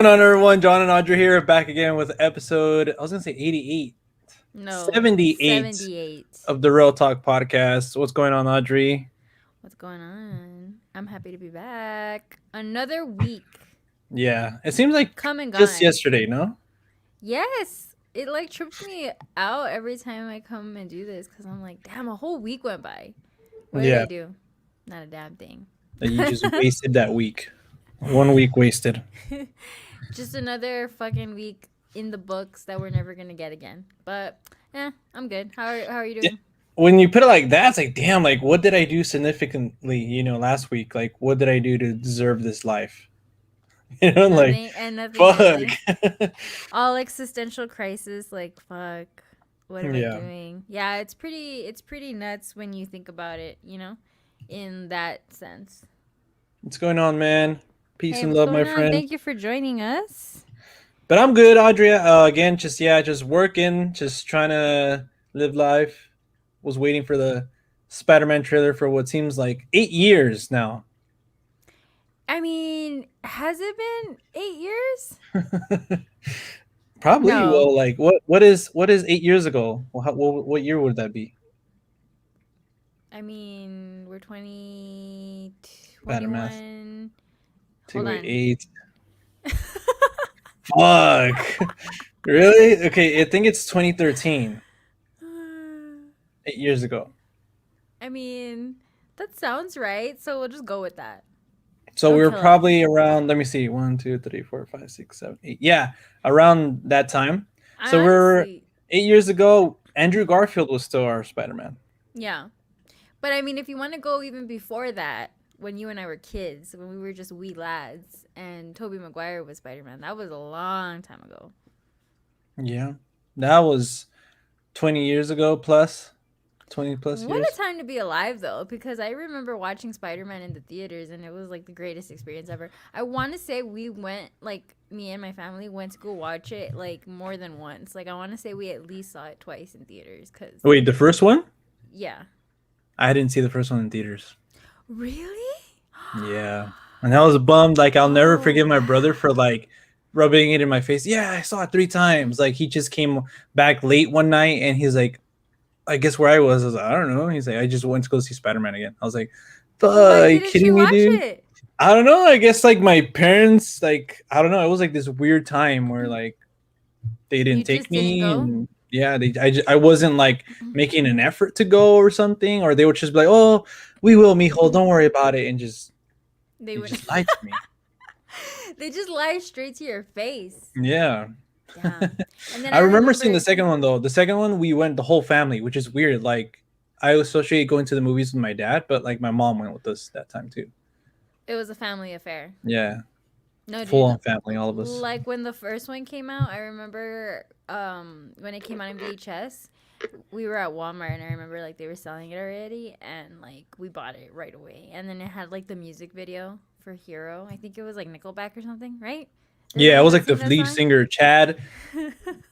On, everyone? John and Audrey here, back again with episode, I was going to say 88, No, 78 78. of the Real Talk podcast. What's going on, Audrey? What's going on? I'm happy to be back. Another week. Yeah, it seems like Come and just gone. yesterday, no? Yes. It like trips me out every time I come and do this because I'm like, damn, a whole week went by. What did Yeah, I do? Not a damn thing. that you just wasted that week. 1 week wasted. Just another fucking week in the books that we're never going to get again. But, I'm good. How are you Yeah, doing? when you put it like that, it's like, damn, like, what did I do significantly, last week? Like, what did I do to deserve this life? Like, Nothing and nothing fuck. really. All existential crisis, like fuck, what am I Yeah. doing? Yeah, it's pretty nuts when you think about it, in that sense. What's going on, man? Peace Hey, and what's love, my going on? friend. Thank you for joining us. But I'm good, Audrey. Again, just working, just trying to live life. Was waiting for the Spider-Man trailer for what seems like 8 years now. I mean, has it been 8 years? Probably. No. Well, like what is 8 years ago? Well, what year would that be? I mean, we're Bad at math. 2021. Hold Two, eight, on. eight. Fuck. Really? Okay, I think it's 2013. 8 years ago. I mean, that sounds right, so we'll just go with that. So Don't we were kill us. probably around. Let me see. 1, 2, 3, 4, 5, 6, 7, 8. Yeah, around that time. I So we're honestly, 8 years ago. Andrew Garfield was still our Spider-Man. yeah. But I mean, if you want to go even before that, when you and I were kids, when we were just wee lads, and Tobey Maguire was Spider Man, that was a long time ago. Yeah, that was 20 years ago plus, 20 plus What a years. time to be alive, though, because I remember watching Spider Man in the theaters, and it was like the greatest experience ever. I want to say we went, like, me and my family went to go watch it, like, more than once. Like, I want to say we at least saw it twice in theaters, because, Wait, the first one? yeah. I didn't see the first one in theaters. Really? Yeah, and I was bummed. Like I'll never Oh, forgive my brother for wow. like rubbing it in my face. Yeah, I saw it 3 times. Like he just came back late one night and he's like, I guess where I was like, I don't know. He's like, I just went to go see Spider-Man again. I was like, fuck, Why are you didn't kidding you me, watch dude? it? I don't know. I guess like my parents, like, I don't know. It was like this weird time where like they You didn't take just didn't me go? and yeah, I wasn't like making an effort to go or something, or they would just be like, oh, we will, Mijo, don't worry about it. And just, They they went. just lied to me. They just lie straight to your face. Yeah. Damn. And then I I remember seeing the remember second one though. The second one we went the whole family, which is weird. Like I associate going to the movies with my dad, but like my mom went with us that time too. it was a family affair. Yeah, No, full dude. on family, all of us. Like when the first one came out, I remember when it came out in VHS, we were at Walmart and I remember like they were selling it already and like we bought it right away. And then it had like the music video for Hero. I think it was like Nickelback or something, right? They're the Yeah, it ones was that like the sing that lead song. singer Chad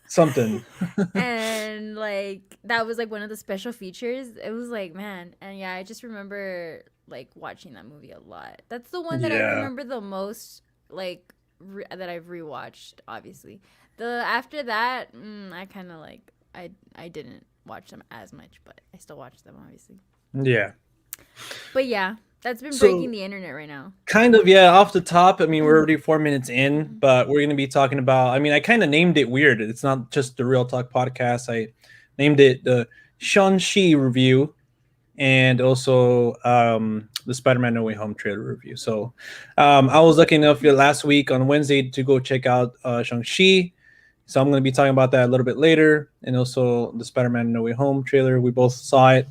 something. And like that was like one of the special features. It was like, man, and yeah, I just remember like watching that movie a lot. That's the one that I Yeah, remember the most, like that I've rewatched. Obviously, the after that, I kind of like I didn't watch them as much, but I still watch them obviously. yeah. But yeah, that's been breaking So the internet right now. kind of, yeah, off the top. I mean, we're already 4 minutes in, but we're gonna be talking about. I mean, I kind of named it weird. It's not just the Real Talk podcast. I named it the Shang-Chi review and also the Spider-Man No Way Home trailer review. So I was lucky enough last week on Wednesday to go check out Shang-Chi. So I'm going to be talking about that a little bit later, and also the Spider-Man No Way Home trailer. We both saw it.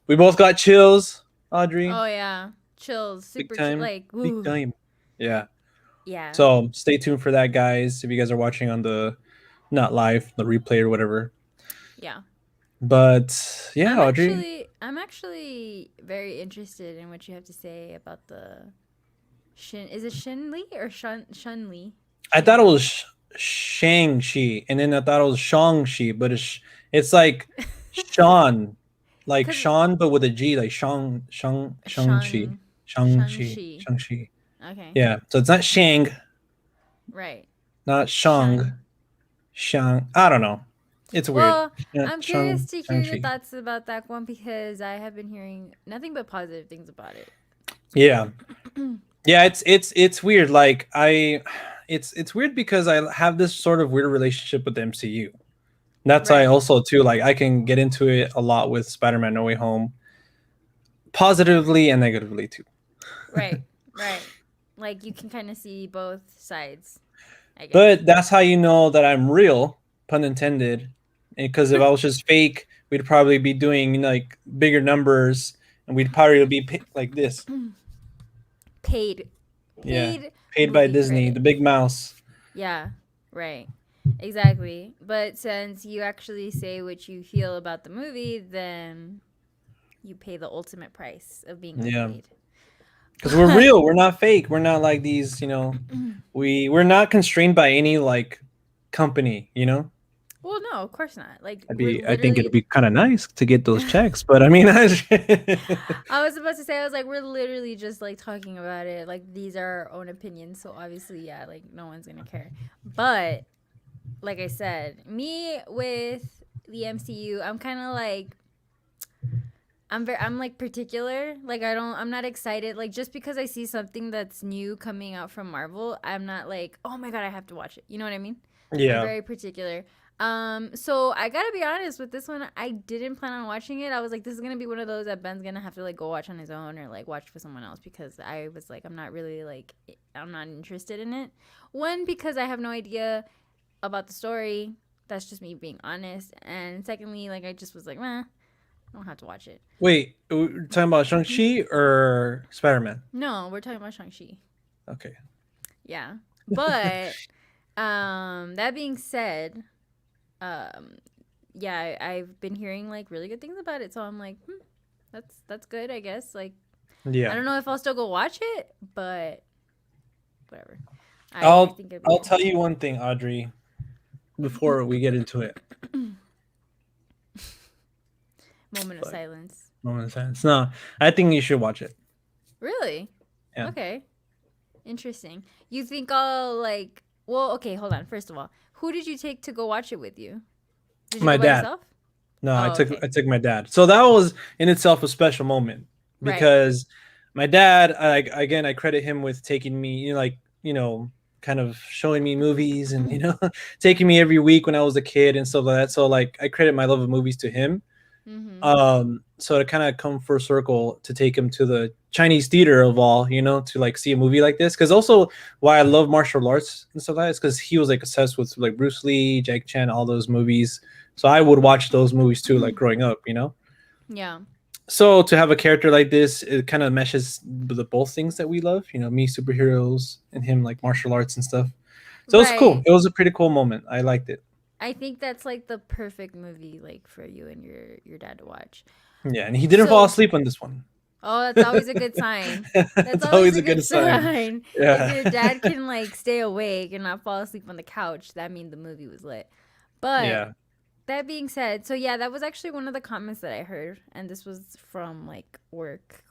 We both got chills, Audrey. Oh yeah, chills, Big super chill, time. like Big ooh, time. Yeah. yeah, So stay tuned for that, guys. If you guys are watching on the not live, the replay or whatever. yeah. But yeah, Audrey, I'm actually very interested in what you have to say about the Shin. Is it Shinli or Shunli? I thought it Shinli. was Shang-Chi, and then I thought it was Shang-Chi, but it's like Sean, like Cause Sean, but with a G, like Shang-Chi, Shun Shang-Chi, Shang-Chi. Shang-Chi. Okay, Yeah, so it's not Shang. right. not Shang. Shang. I don't know. It's weird. Well, I'm curious to hear your Shang-Chi. thoughts about that one because I have been hearing nothing but positive things about it. Yeah. Yeah, it's weird. Like it's weird because I have this sort of weird relationship with the MCU. That's why Right. also too like I can get into it a lot with Spider-Man No Way Home, positively and negatively too. Right. Right. Like you can kind of see both sides, I guess. But that's how you know that I'm real, pun intended. Because if I was just fake, we'd probably be doing like bigger numbers, and we'd probably be like this. paid Yeah, paid paid by movie Disney, the credit. big mouse. Yeah. Right. Exactly. But since you actually say what you feel about the movie, then you pay the ultimate price of being Yeah, unpaid. because we're But real. We're not fake. We're not like these. We're not constrained by any like company. well, no, of course not. Like we're I think it'd literally be kind of nice to get those checks, but I mean, I was about to say I was like we're literally just like talking about it. Like these are our own opinions, so obviously yeah, like no one's going to care. But like I said, me with the MCU, I'm kind of like I'm like particular. Like I'm not excited. Like just because I see something that's new coming out from Marvel, I'm not like, "Oh my god, I have to watch it." You know what I mean? I'm yeah, very particular. So I gotta be honest with this one. I didn't plan on watching it. I was like, this is gonna be one of those that Ben's gonna have to like go watch on his own or like watch with someone else because I was like, I'm not really like, I'm not interested in it. One, because I have no idea about the story. That's just me being honest. And secondly, like I just was like, meh, I don't have to watch it. Wait, we're talking about Shang-Chi or Spider-Man? No, we're talking about Shang-Chi. Okay. Yeah. But that being said, um yeah, I've been hearing like really good things about it, so I'm like, that's good, I guess. Like I Yeah. don't know if I'll still go watch it, but whatever. I I'll think it'll be I'll good. tell you one thing, Audrey, before we get into it. Moment of But silence. moment of silence. No, I think you should watch it. Really? Yeah. Okay. Interesting. You think I'll like well, okay, hold on. First of all, who did you take to go watch it with you? Did you My go by dad. yourself? No, Oh, okay. I took my dad. So that was in itself a special moment Right. because my dad, I credit him with taking me, kind of showing me movies and taking me every week when I was a kid and stuff like that. So like I credit my love of movies to him. Mm-hmm. So to kind of come full circle to take him to the Chinese theater of all, to like see a movie like this. Because also why I love martial arts and stuff like that is because he was like obsessed with like Bruce Lee, Jackie Chan, all those movies. So I would watch those movies too, like growing up. Yeah. So to have a character like this, it kind of meshes the both things that we love. Me superheroes and him like martial arts and stuff. So it was cool. Right. It was a pretty cool moment. I liked it. I think that's like the perfect movie like for you and your dad to watch. Yeah, and he didn't fall So, asleep on this one. oh, that's always a good sign. That's It's always always a a good good sign. sign. If Yeah. your dad can like stay awake and not fall asleep on the couch, that means the movie was lit. But Yeah. that being said, so yeah, that was actually one of the comments that I heard, and this was from like work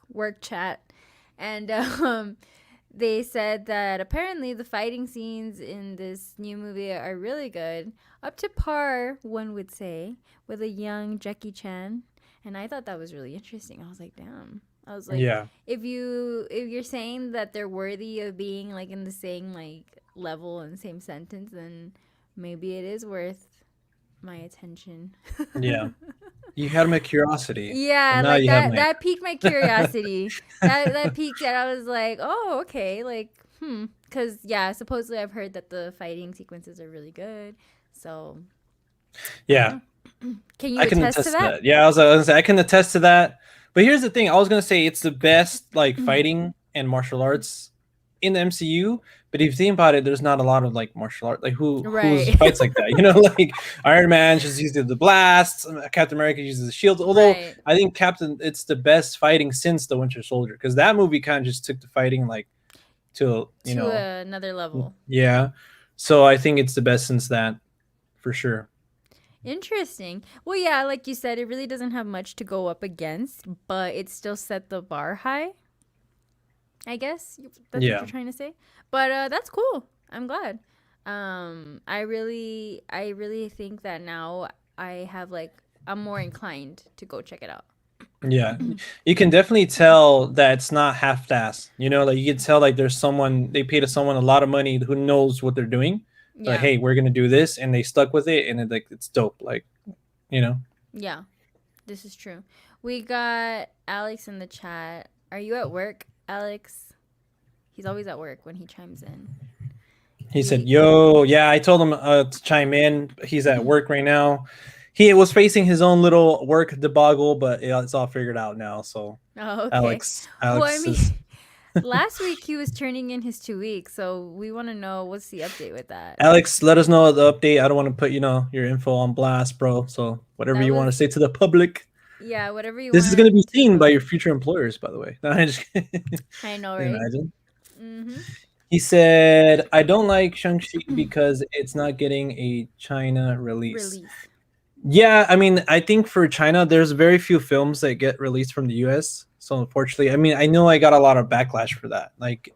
chat, and they said that apparently the fighting scenes in this new movie are really good, up to par, one would say, with a young Jackie Chan, and I thought that was really interesting. I was like, damn. I was like, Yeah. if you're saying that they're worthy of being like in the same like level and same sentence, then maybe it is worth my attention. Yeah. You had my curiosity, and Yeah, now like you have that mine. that piqued my curiosity. That piqued it. I was like, "Oh, okay." Like, cuz yeah, supposedly I've heard that the fighting sequences are really good. So, I don't Yeah, know. Can you I can attest to attest to that? that. Yeah, I was gonna say I can attest to that. But here's the thing: I was gonna say it's the best like fighting and martial arts in the MCU. But if you think about it, there's not a lot of like martial art like who's Right. fights like that. Like Iron Man just uses the blasts, Captain America uses the shield. Although Right. I think Captain it's the best fighting since the Winter Soldier because that movie kind of just took the fighting like to To another level. yeah. So I think it's the best since that for sure. Interesting. Well, yeah, like you said, it really doesn't have much to go up against, but it still set the bar high. I guess that's what Yeah. you're trying to say. But that's cool. I'm glad. I really think that now I have like I'm more inclined to go check it out. Yeah, you can definitely tell that it's not half-assed. You know, like you can tell like there's someone they paid someone a lot of money who knows what they're doing. Like, Yeah. hey, we're gonna do this, and they stuck with it, and it's dope. Like, you know, Yeah. This is true. We got Alex in the chat. Are you at work, Alex? He's always at work when he chimes in. he said, He "Yo, yeah." I told him to chime in. He's at work right now. He was facing his own little work debacle, but yeah, it's all figured out now. So, Oh, okay. Alex, Well, I Alex mean, is last week he was turning in his 2 weeks, so we want to know what's the update with that. Alex. Let us know the update. I don't want to put your info on blast, bro. So whatever That you want to was say to the public. yeah, whatever you This is going to want be to the seen by your public. future employers, by the way. No, I just I know, right? imagine. Mm-hmm. He said, I don't like Shang-Chi because it's not getting a China release. Release. Yeah, I mean, I think for China, there's very few films that get released from the US. So unfortunately, I mean, I know I got a lot of backlash for that. Like,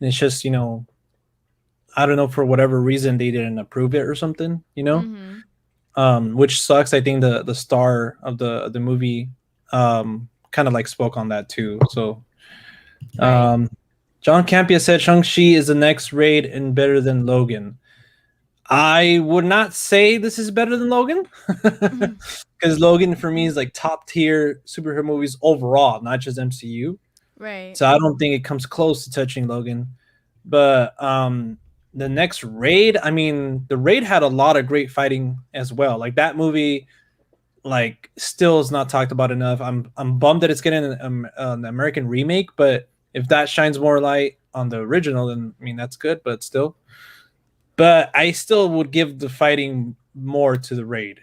it's just, I don't know, for whatever reason they didn't approve it or something. Mm-hmm. Which sucks. I think the star of the movie kind of like spoke on that too. So Right. um John Campia said Shang-Chi is the next raid and better than Logan. I would not say this is better than Logan because Logan for me is like top tier superhero movies overall, not just MCU. Right. So I don't think it comes close to touching Logan. But the next raid, I mean, the raid had a lot of great fighting as well. Like that movie, like still is not talked about enough. I'm bummed that it's getting an American remake, but if that shines more light on the original, then I mean that's good. But still, but I still would give the fighting more to the raid.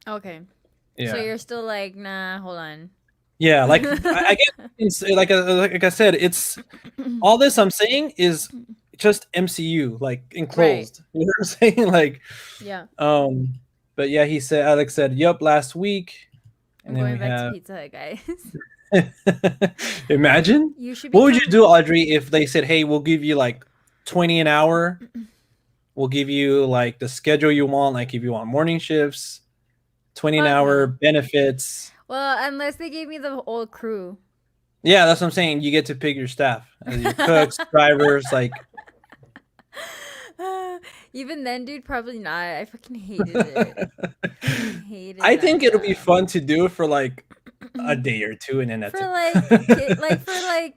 Okay. So Yeah, you're still like, nah, hold on. yeah. Like I guess like I said, it's all this I'm saying is just MCU, like Right. enclosed. You know what I'm saying? Like, Yeah. um, but yeah, Alex said, "Yup, last week," I'm and then going we back to have. Pizza Hut, guys. Imagine You should what would you become. do, Audrey, if they said, "Hey, we'll give you like 20 an hour. We'll give you like the schedule you want, like if you want morning shifts, 20 an Fuck hour no. benefits." Well, unless they gave me the old crew. Yeah, that's what I'm saying. You get to pick your staff, your cooks, drivers, like Even then, dude, probably not. I fucking hated it. Fucking hated I that think it'll be job. fun to do for like a day or two, and then For that's it. like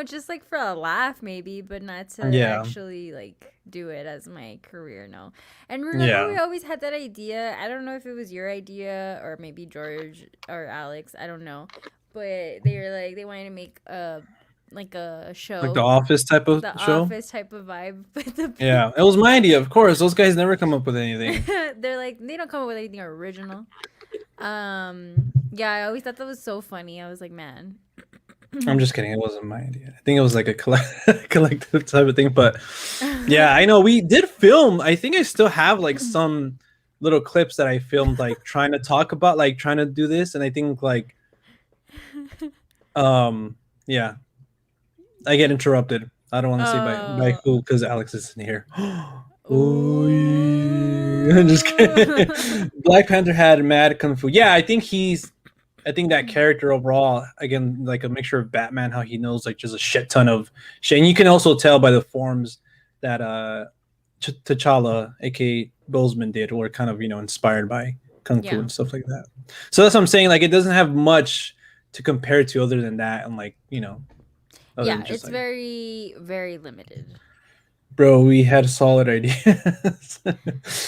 just like for a laugh maybe, but not to Yeah, actually like do it as my career, no. And remember yeah. we always had that idea. I don't know if it was your idea or maybe George or Alex, I don't know. But they were like they wanted to make a Like the show, Office type of the show. office type of vibe, but the Yeah, it was my idea, of course. Those guys never come up with anything. they're like they don't come up with anything original. Yeah, I always thought that was so funny. I was like, man. I'm just kidding. It wasn't my idea. I think it was like a collective type of thing. But yeah, I know we did film. I think I still have like some little clips that I filmed, like trying to talk about, like trying to do this. And I think like, yeah, I get interrupted. I don't want to say by Oh. who because Alex is in here. Oh, yeah. I'm just kidding. Ooh. Black Panther had mad kung fu. Yeah, I think that character overall, again, like a mixture of Batman, how he knows like just a shit ton of shit. And you can also tell by the forms that T'Challa, aka Boseman, did, were kind of inspired by kung fu Yeah. and stuff like that. So that's what I'm saying. Like it doesn't have much to compare to other than that, and like other Yeah, than just it's like, very, very limited. bro, we had solid ideas.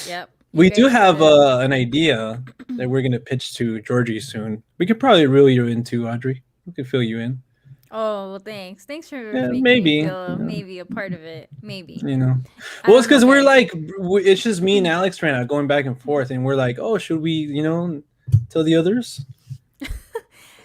Yep. You We do guys have couldn't. an idea that we're gonna pitch to Georgie soon. We could probably reel you into Audrey. We could fill you in. Oh, well, thanks. Thanks for Yeah, making me maybe. feel maybe a part of it. Maybe. You know. I Well, it's don't know, because we're guys. like, it's just me and Alex right now going back and forth, and we're like, oh, should we, tell the others?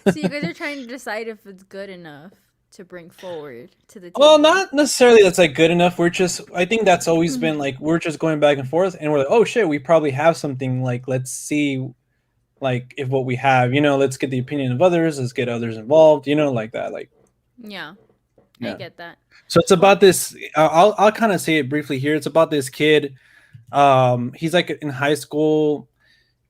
So you guys are trying to decide if it's good enough to bring forward to the Well, table. not necessarily that's like good enough. I think that's always been like, we're just going back and forth, and we're like, oh shit, we probably have something. Like, let's see, like, if what we have, let's get the opinion of others, let's get others involved, like that. Like, Yeah. I Yeah. get that. So it's Well, about this. I'll kind of say it briefly here. It's about this kid. He's like in high school,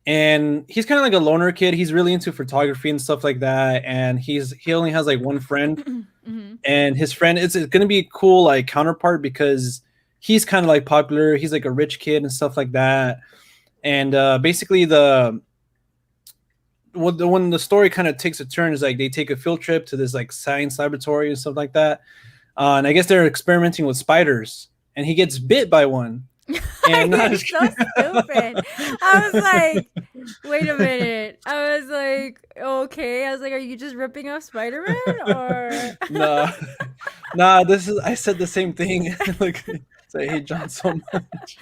and he's kind of like a loner kid. He's really into photography and stuff like that. And he only has like one friend, hmm and his friend it's going to be a cool like counterpart because he's kind of like popular. He's like a rich kid and stuff like that. And basically when the story kind of takes a turn is like they take a field trip to this like science laboratory and stuff like that. And I guess they're experimenting with spiders, and he gets bit by one. And not You're just so stupid. I was like, wait a minute. I was like, okay. I was like, are you just ripping off Spider Man or? nah, nah. This is I said the same thing. Like, I hate John so much.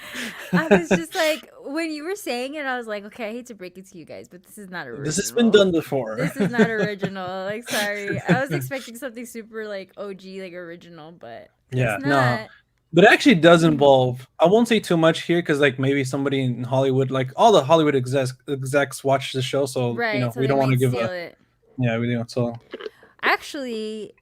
I was just like, when you were saying it, I was like, okay, I hate to break it to you guys, but this is not This has been original. done before. This is not original. Like, sorry. I was expecting something super like OG, like original, but guess Yeah, no. not. But it actually does involve. I won't say too much here because like maybe somebody in Hollywood, like all the Hollywood execs watch the show, so Right. So we they don't want to might give steal a it. yeah we don't so Actually,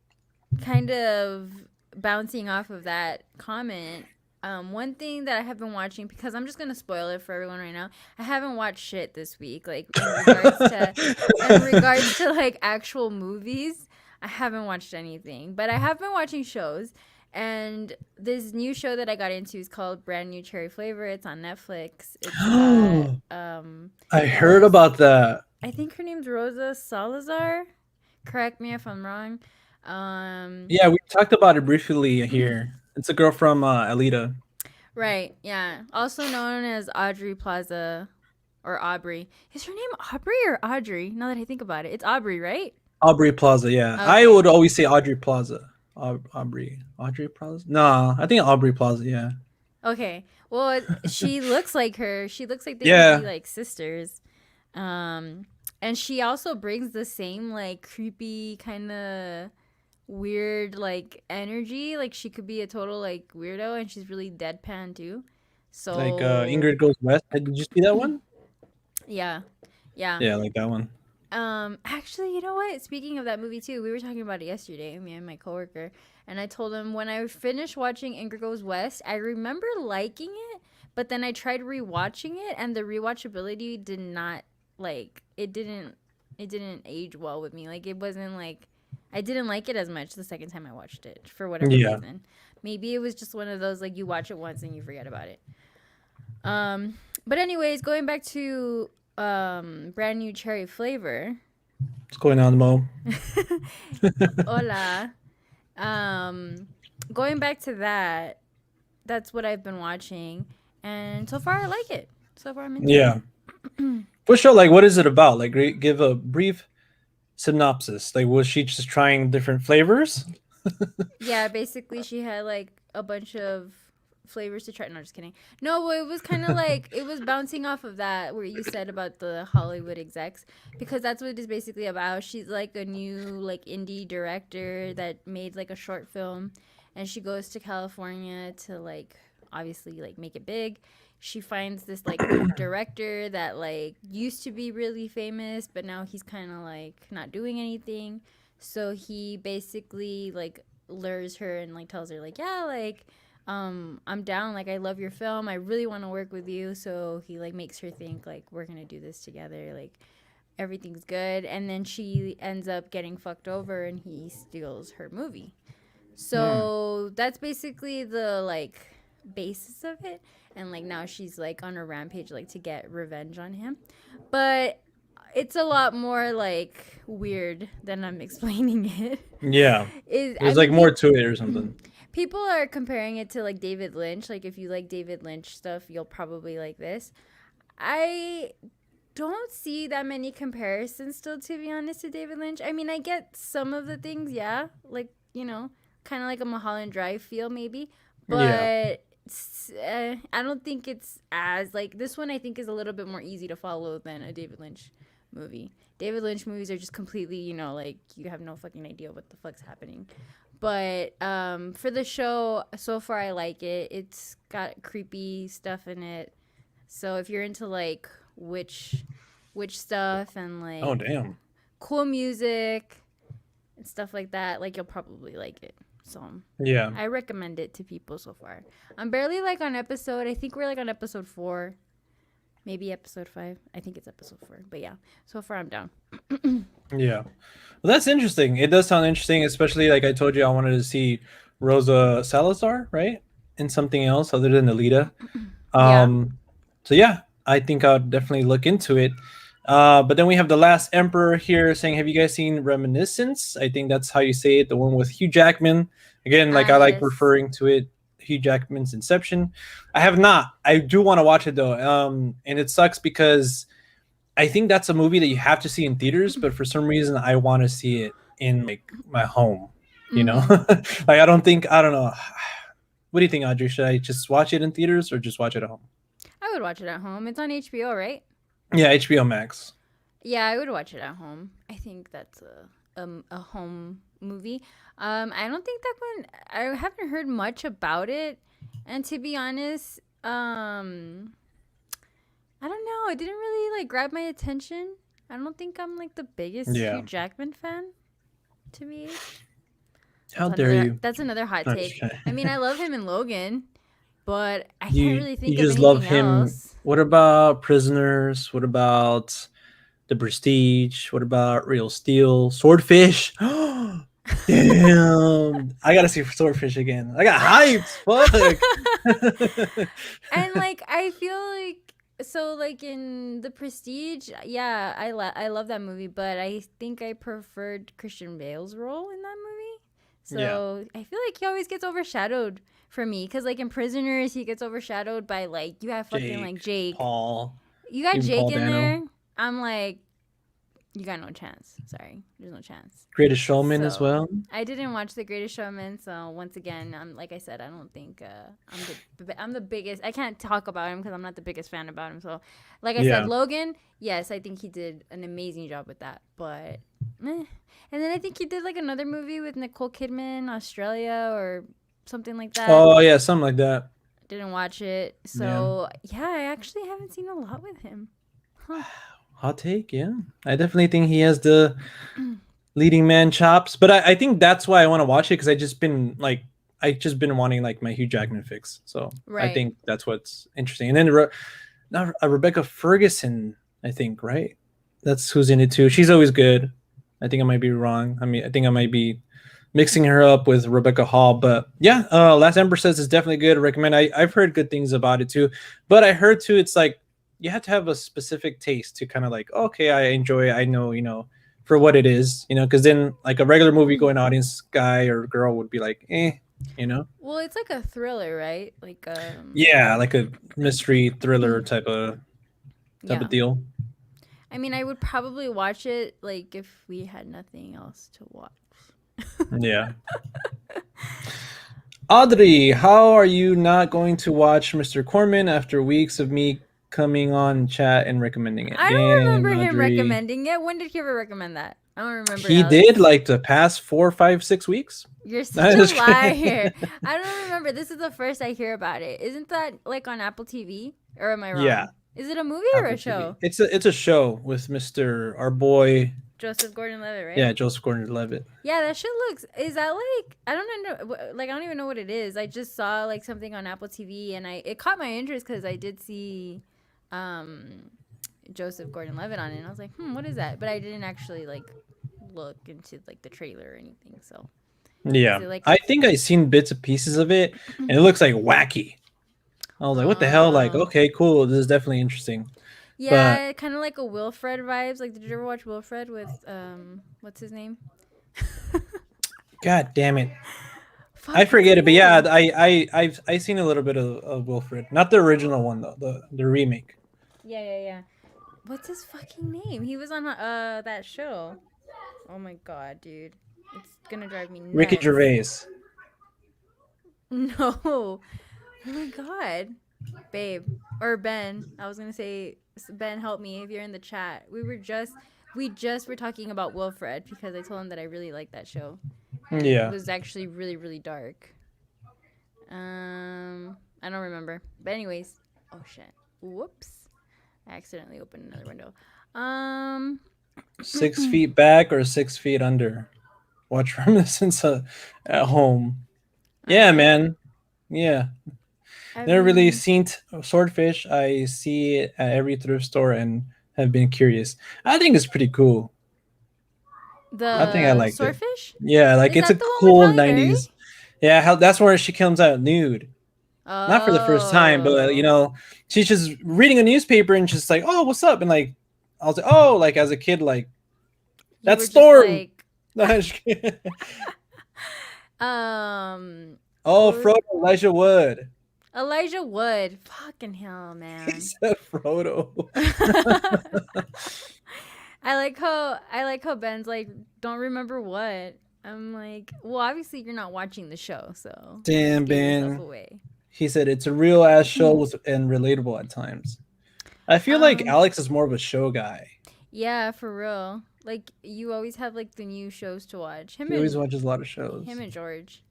kind of bouncing off of that comment, one thing that I have been watching, because I'm just gonna spoil it for everyone right now. I haven't watched shit this week, like in regards to like actual movies. I haven't watched anything, but I have been watching shows. And this new show that I got into is called Brand New Cherry Flavor. It's on Netflix. It's got I heard Rose. about that. I think her name's Rosa Salazar. Correct me if I'm wrong. Um, Yeah, we talked about it briefly here. It's a girl from Alita. right, yeah. Also known as Audrey Plaza or Aubrey. Is her name Aubrey or Audrey? Now that I think about it, it's Aubrey, right? Aubrey Plaza, yeah. I Okay. would always say Audrey Plaza. Audrey Plaza? No, I think Aubrey Plaza, yeah. Okay. Well, she looks like her. She looks like they could be Yeah, like sisters. Um, and she also brings the same like creepy kind of weird like energy. Like she could be a total like weirdo, and she's really deadpan too. like So Ingrid Goes West. Did you see that one? yeah, yeah. Yeah, like that one. Actually, you know what? Speaking of that movie too, we were talking about it yesterday, me and my coworker, and I told him when I finished watching Ingrid Goes West, I remember liking it, but then I tried rewatching it, and the rewatchability did not like it didn't age well with me. Like it wasn't like I didn't like it as much the second time I watched it for whatever Yeah. reason. Maybe it was just one of those like you watch it once and you forget about it. Um, but anyways, going back to brand new cherry flavor. What's going on, Mo? Hola. Um, going back to that, that's what I've been watching, and so far I like it. So far I'm into it. Yeah. For sure, like what is it about? Like give a brief synopsis. Like was she just trying different flavors? Yeah, basically she had like a bunch of flavors to try. No, just kidding. No, well, it was kind of like it was bouncing off of that where you said about the Hollywood execs, because that's what it's basically about. She's like a new like indie director that made like a short film, and she goes to California to like obviously like make it big. She finds this like director that like used to be really famous, but now he's kind of like not doing anything. So he basically like lures her and like tells her like, yeah, like I'm down, like I love your film, I really want to work with you. So he like makes her think like we're gonna do this together, like everything's good. And then she ends up getting fucked over and he steals her movie. Hmm. So that's basically the like basis of it. And like now she's like on a rampage like to get revenge on him. But it's a lot more like weird than I'm explaining it. Yeah. Is I There's like mean more to it or something. people are comparing it to like David Lynch. Like if you like David Lynch stuff, you'll probably like this. I don't see that many comparisons still, to be honest, to David Lynch. I mean, I get some of the things, yeah, like you know, kind of like a Mulholland Drive feel maybe, Yeah. but I don't think it's as like this one. I think is a little bit more easy to follow than a David Lynch movie. David Lynch movies are just completely, you know, like you have no fucking idea what the fuck's happening. But for the show, so far I like it. It's got creepy stuff in it. So if you're into like witch stuff and Oh like damn. cool music and stuff like that, like you'll probably like it. So Yeah. I recommend it to people so far. I'm barely like on episode. I think we're like on episode 4, maybe episode 5. I think it's episode 4. But yeah, so far I'm down. Yeah. Well, that's interesting. It does sound interesting, especially like I told you, I wanted to see Rosa Salazar, right? And something else other than Alita. Yeah. Um, so yeah, I think I'll definitely look into it. But then we have the Last Emperor here saying, "Have you guys seen Reminiscence?" I think that's how you say it. The one with Hugh Jackman. Again, like I like Yes. referring to it, Hugh Jackman's Inception. I have not. I do want to watch it though. And it sucks because I think that's a movie that you have to see in theaters, but for some reason I want to see it in like my home. You know, Mm-hmm. like I don't know. What do you think, Audrey? Should I just watch it in theaters or just watch it at home? I would watch it at home. It's on HBO, right? Yeah, HBO Max. Yeah, I would watch it at home. I think that's a home movie. I don't think that one. I haven't heard much about it, and to be honest, I don't know. It didn't really like grab my attention. I don't think I'm like the biggest Yeah. Hugh Jackman fan. To me, How dare you? that's another hot I'm just take. kidding. I mean, I love him in Logan, but I can't You really you think of just love anything him. else. What about Prisoners? What about The Prestige? What about Real Steel? Swordfish? Damn! I gotta see Swordfish again. I got hyped. Fuck. And like I feel like so like in The Prestige, yeah, I love that movie, but I think I preferred Christian Bale's role in that movie. Yeah. So I feel like he always gets overshadowed for me because like in Prisoners, he gets overshadowed by like you have fucking Jake, like Jake. Paul, You got even Jake Paul in Dano. there. I'm like, you got no chance. Sorry, there's no chance. Greatest Showman as So well. I didn't watch The Greatest Showman. So once again, I'm like I said, I don't think I'm the biggest. I can't talk about him because I'm not the biggest fan about him. So, like I said, Yeah. Logan, yes, I think he did an amazing job with that. But, meh. And then I think he did like another movie with Nicole Kidman, Australia or something like that. Oh yeah, something like that. Didn't watch it. Yeah. So yeah, I actually haven't seen a lot with him. Huh. Hot take, yeah. I definitely think he has the leading man chops, but I think that's why I want to watch it because I just been wanting like my Hugh Jackman fix. So I Right. think that's what's interesting. And then now Rebecca Ferguson, I think, right? That's who's in it too. She's always good. I think I might be wrong. I mean, I think I might be mixing her up with Rebecca Hall, but yeah, Last Ember says it's definitely good. I recommend. I've heard good things about it too, but I heard too it's like you have to have a specific taste to kind of like okay, I enjoy it. I know for what it is, because then like a regular movie going audience guy or girl would be like you know. Well, it's like a thriller, right? Like Yeah, like a mystery thriller type of yeah. deal. I mean, I would probably watch it like if we had nothing else to watch. Yeah. Audrey, how are you not going to watch Mr. Corman after weeks of me coming on chat and recommending it? I don't Damn, remember him Audrey. recommending it. When did he ever recommend that? I don't remember, He did Alex. like the past 4, 5, 6 weeks. You're such I'm a just liar. kidding. I don't remember. This is the first I hear about it. Isn't that like on Apple TV? Or am I Yeah, wrong? Is it a movie or a Apple TV. show? It's a show with Mr. our boy, Joseph Gordon-Levitt, right? yeah, Joseph Gordon-Levitt. Yeah, that shit looks. Is that like? I don't know. Like I don't even know what it is. I just saw like something on Apple TV, and it caught my interest because I did see, um, Joseph Gordon-Levitt on it, and I was like, what is that? But I didn't actually like look into like the trailer or anything. So is Yeah, it like? I think I seen bits and pieces of it, and it looks like wacky. I was like, what the hell? Like, Oh, okay, cool. This is definitely interesting. But yeah, kind of like a Wilfred vibes. Like, did you ever watch Wilfred with what's his name? God damn it. I Fuck, what's forget his it, but yeah, name? I've seen a little bit of Wilfred, not the original one though, the remake. Yeah, yeah, yeah. What's his fucking name? He was on that show. Oh my god, dude. It's gonna drive me Ricky nuts. Gervais. No. Oh my god. Babe. Or Ben. I was gonna say Ben, help me if you're in the chat. We just were talking about Wilfred because I told him that I really liked that show. And it Yeah. was actually really, really dark. I don't remember. But anyways. Oh shit. Whoops. I accidentally opened another window. 6 feet back or 6 feet under? watch Reminiscence at home. I Yeah, might. man. Yeah. I Never really mean, seen Swordfish. I see it at every thrift store and have been curious. I think it's pretty cool. I think I the liked it. swordfish. Yeah, like Is it's a that the one with cool Halle Berry? 90s. Yeah, how that's where she comes out nude. Not for the first time, but Oh, she's just reading a newspaper and just like, "Oh, what's up?" And like I was like, "Oh," like as a kid like, you "That's were just Storm." like, Oh, what was Frodo, Elijah Wood. Elijah Wood? Fucking hell, He man. said Frodo. I like how Ben's like, don't remember what. I'm like, well, obviously you're not watching the show, so just Damn, give yourself Ben. away. He said it's a real ass show and relatable at times. I feel like Um, Alex is more of a show guy. yeah, for real. Like you always have like the new shows to watch. He always watches a lot of Him shows. and George.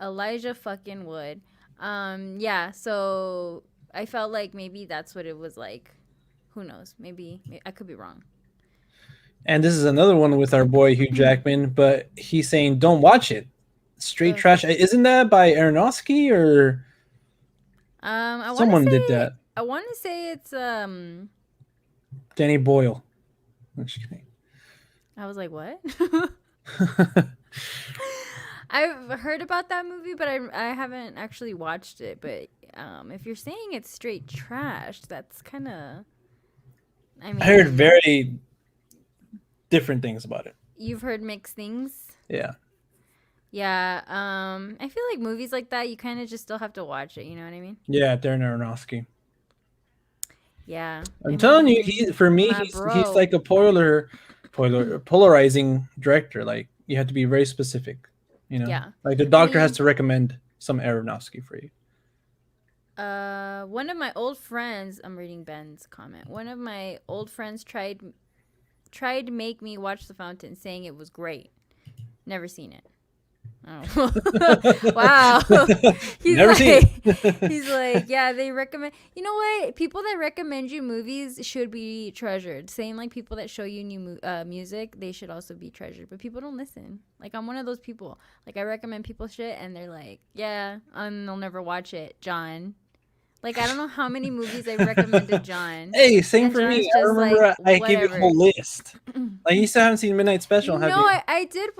Elijah fucking Wood. Yeah, so I felt like maybe that's what it was like. Who knows? Maybe I could be wrong. And this is another one with our boy Hugh Jackman, but he's saying don't watch it. Straight Ugh. trash. Isn't that by Aronofsky or I want to someone did say that? I want to say it's Danny Boyle. I'm just kidding. I was like, what? I've heard about that movie, but I haven't actually watched it. But if you're saying it's straight trash, that's kind of. I I heard mean, very different things about it. you've heard mixed things. Yeah. Yeah. I feel like movies like that, you kind of just still have to watch it. You know what I mean? Yeah, Darren Aronofsky. Yeah. I'm I telling you, mean, for me, my he's bro. like a polarizing director. Like you have to be very specific. Yeah. Like the I doctor has mean, to recommend some Aronofsky for you. one of my old friends. I'm reading Ben's comment. One of my old friends tried to make me watch The Fountain, saying it was great. Never seen it. Oh. Wow. he's Never seen like it. he's like, yeah, they recommend. You know what? People that recommend you movies should be treasured. Same like people that show you new music, they should also be treasured. But people don't listen. Like I'm one of those people. Like I recommend people shit and they're like, yeah, and they'll never watch it. John. Like I don't know how many movies I recommended John. Hey, same And for John's me. I just like, remember I gave you a whatever. whole list. Like you still haven't seen Midnight Special, have No, you? I did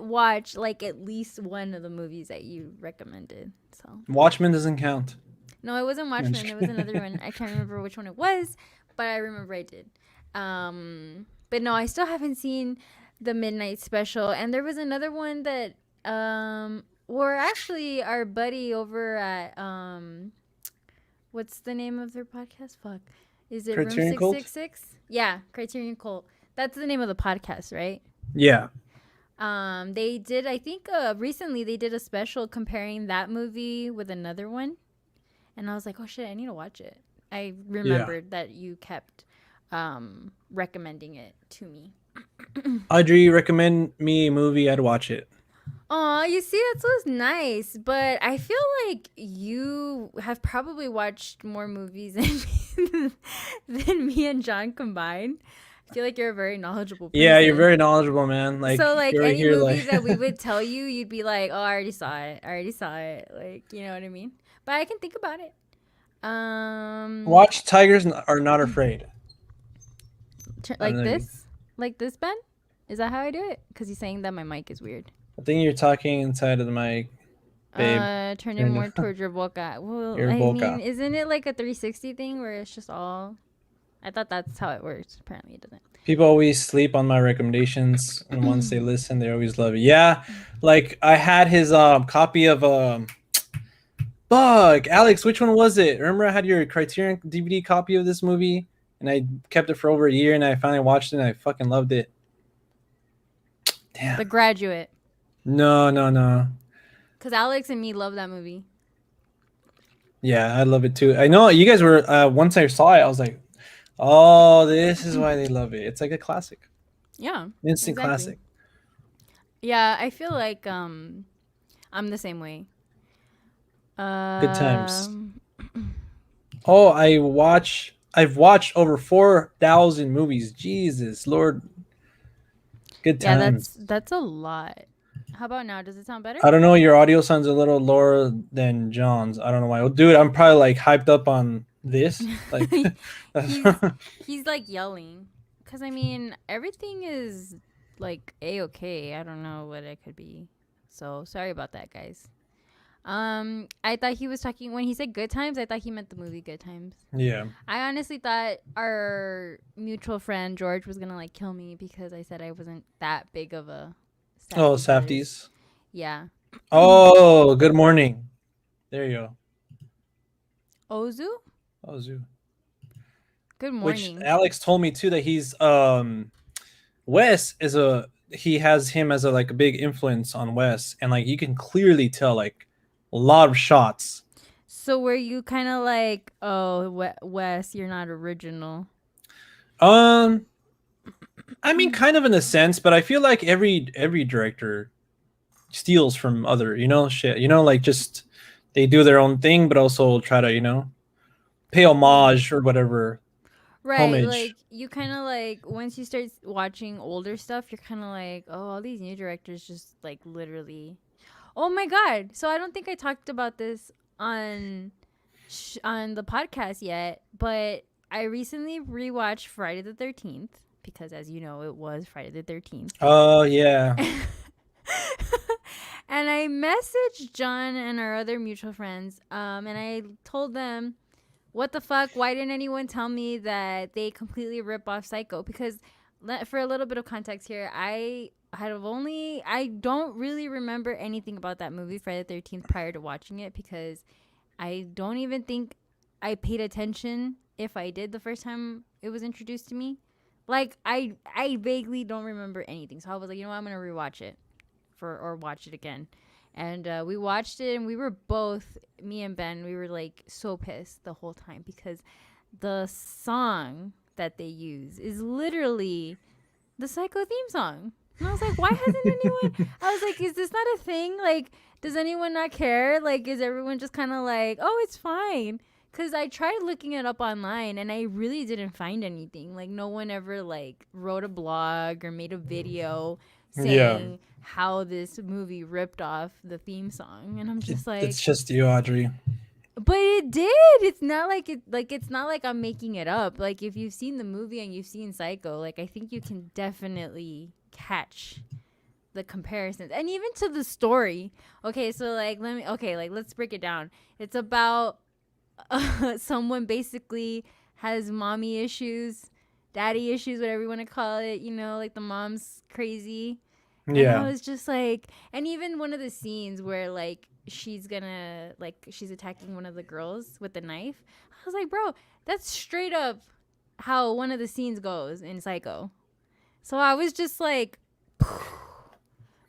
watch like at least one of the movies that you recommended. So Watchmen doesn't count. no, it wasn't I'm just Watchmen. It was kidding. another one. I can't remember which one it was, but I remember I did. But no, I still haven't seen the Midnight Special. And there was another one that or actually our buddy over at what's the name of their podcast? Fuck. Is it Room Criterion Cult? 666? Yeah, Criterion Cult. That's the name of the podcast, right? Yeah. They did, I think, recently they did a special comparing that movie with another one, and I was like, oh shit, I need to watch it. I remembered that you kept recommending it to me. Audrey, recommend me a movie, I'd watch it. Oh, you see, that's what's nice, but I feel like you have probably watched more movies than me and John combined. I feel like you're a very knowledgeable Yeah, you're person. very knowledgeable, man. Like So like you're right any here, movie like that we would tell you, you'd be like, "Oh, I already saw it. I already saw it." Like, you know what I mean? But I can think about it. watch Tigers Are Not Afraid. I don't know. Like this, Ben. Is that how I do it? Because he's saying that my mic is weird. I think you're talking inside of the mic, babe. Turn it more towards your boca. Well, Your I boca. mean, isn't it like a 360 thing where it's just all? I thought that's how it works. Apparently, it doesn't. People always sleep on my recommendations, and once they listen, they always love it. Yeah, like I had his copy of Bug. Alex, which one was it? Remember I had your Criterion DVD copy of this movie, and I kept it for over a year, and I finally watched it, and I fucking loved it. Damn. The Graduate. No. Because Alex and me love that movie. Yeah, I love it too. I know you guys were. Once I saw it, I was like, "Oh, this is why they love it." It's like a classic, Yeah. instant Exactly. classic. Yeah, I feel like I'm the same way. Good times. Oh, I've watched over 4,000 movies. Jesus Lord. Good Yeah, times. that's a lot. How about now? Does it sound better? I don't know. Your audio sounds a little lower than John's. I don't know why. Well, dude, I'm probably like hyped up on this. Like, he's he's like yelling because I mean everything is like a okay. I don't know what it could be. So sorry about that, guys. I thought he was talking when he said good times. I thought he meant the movie Good Times. yeah. I honestly thought our mutual friend George was gonna like kill me because I said I wasn't that big of a Oh, Safdie Brothers. Safties. Yeah. Oh, good morning. There you go. Ozu. Oh, Zoo. Good Which morning. Alex told me too that he's Wes is a he has him as a like a big influence on Wes, and like you can clearly tell like a lot of shots. So were you kind of like, oh, Wes, you're not original? Um, I mean, kind of in a sense, but I feel like every director steals from other, shit, like just they do their own thing, but also try to, pay homage or whatever, Right, homage. like you kind of like once you start watching older stuff, you're kind of like, oh, all these new directors just like literally. Oh my god! So I don't think I talked about this on on the podcast yet, but I recently rewatched Friday the 13th because, as you know, it was Friday the 13th. Oh yeah, And I messaged John and our other mutual friends, and I told them, what the fuck? Why didn't anyone tell me that they completely rip off Psycho? Because for a little bit of context here, I don't really remember anything about that movie, Friday the 13th, prior to watching it because I don't even think I paid attention if I did the first time it was introduced to me. Like I vaguely don't remember anything. So I was like, you know what, I'm gonna rewatch it or watch it again. And we watched it and we were both, me and Ben, we were like so pissed the whole time because the song that they use is literally the Psycho theme song. And I was like, why hasn't anyone? I was like, is this not a thing? Like, does anyone not care? Like, is everyone just kind of like, oh, it's fine? Because I tried looking it up online and I really didn't find anything. Like, no one ever like wrote a blog or made a video yeah. saying how this movie ripped off the theme song. And I'm just like, It's just you, Audrey. but it did. It's not like it's not like I'm making it up. Like if you've seen the movie and you've seen Psycho, like I think you can definitely catch the comparisons and even to the story. Okay, so like let's break it down. It's about someone basically has mommy issues, daddy issues, whatever you want to call it, like the mom's crazy. And I Yeah. was just like, and even one of the scenes where like she's attacking one of the girls with the knife. I was like, bro, that's straight up how one of the scenes goes in Psycho. So I was just like,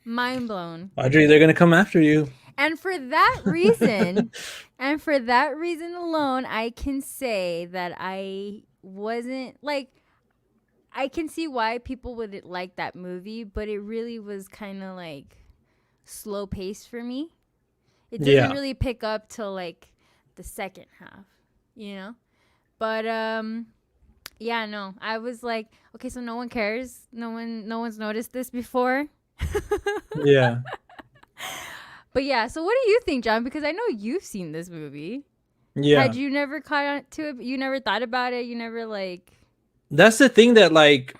mind blown. Audrey, they're gonna come after you. And for that reason, and for that reason alone, I can say that I wasn't like, I can see why people would like that movie, but it really was kind of like slow paced for me. It doesn't Yeah. really pick up till like the second half, you know? But yeah, no. I was like, okay, so no one cares. No one's noticed this before. Yeah. But yeah, so what do you think, John? Because I know you've seen this movie. Yeah. Had you never caught on to it? You never thought about it? You never like That's the thing that like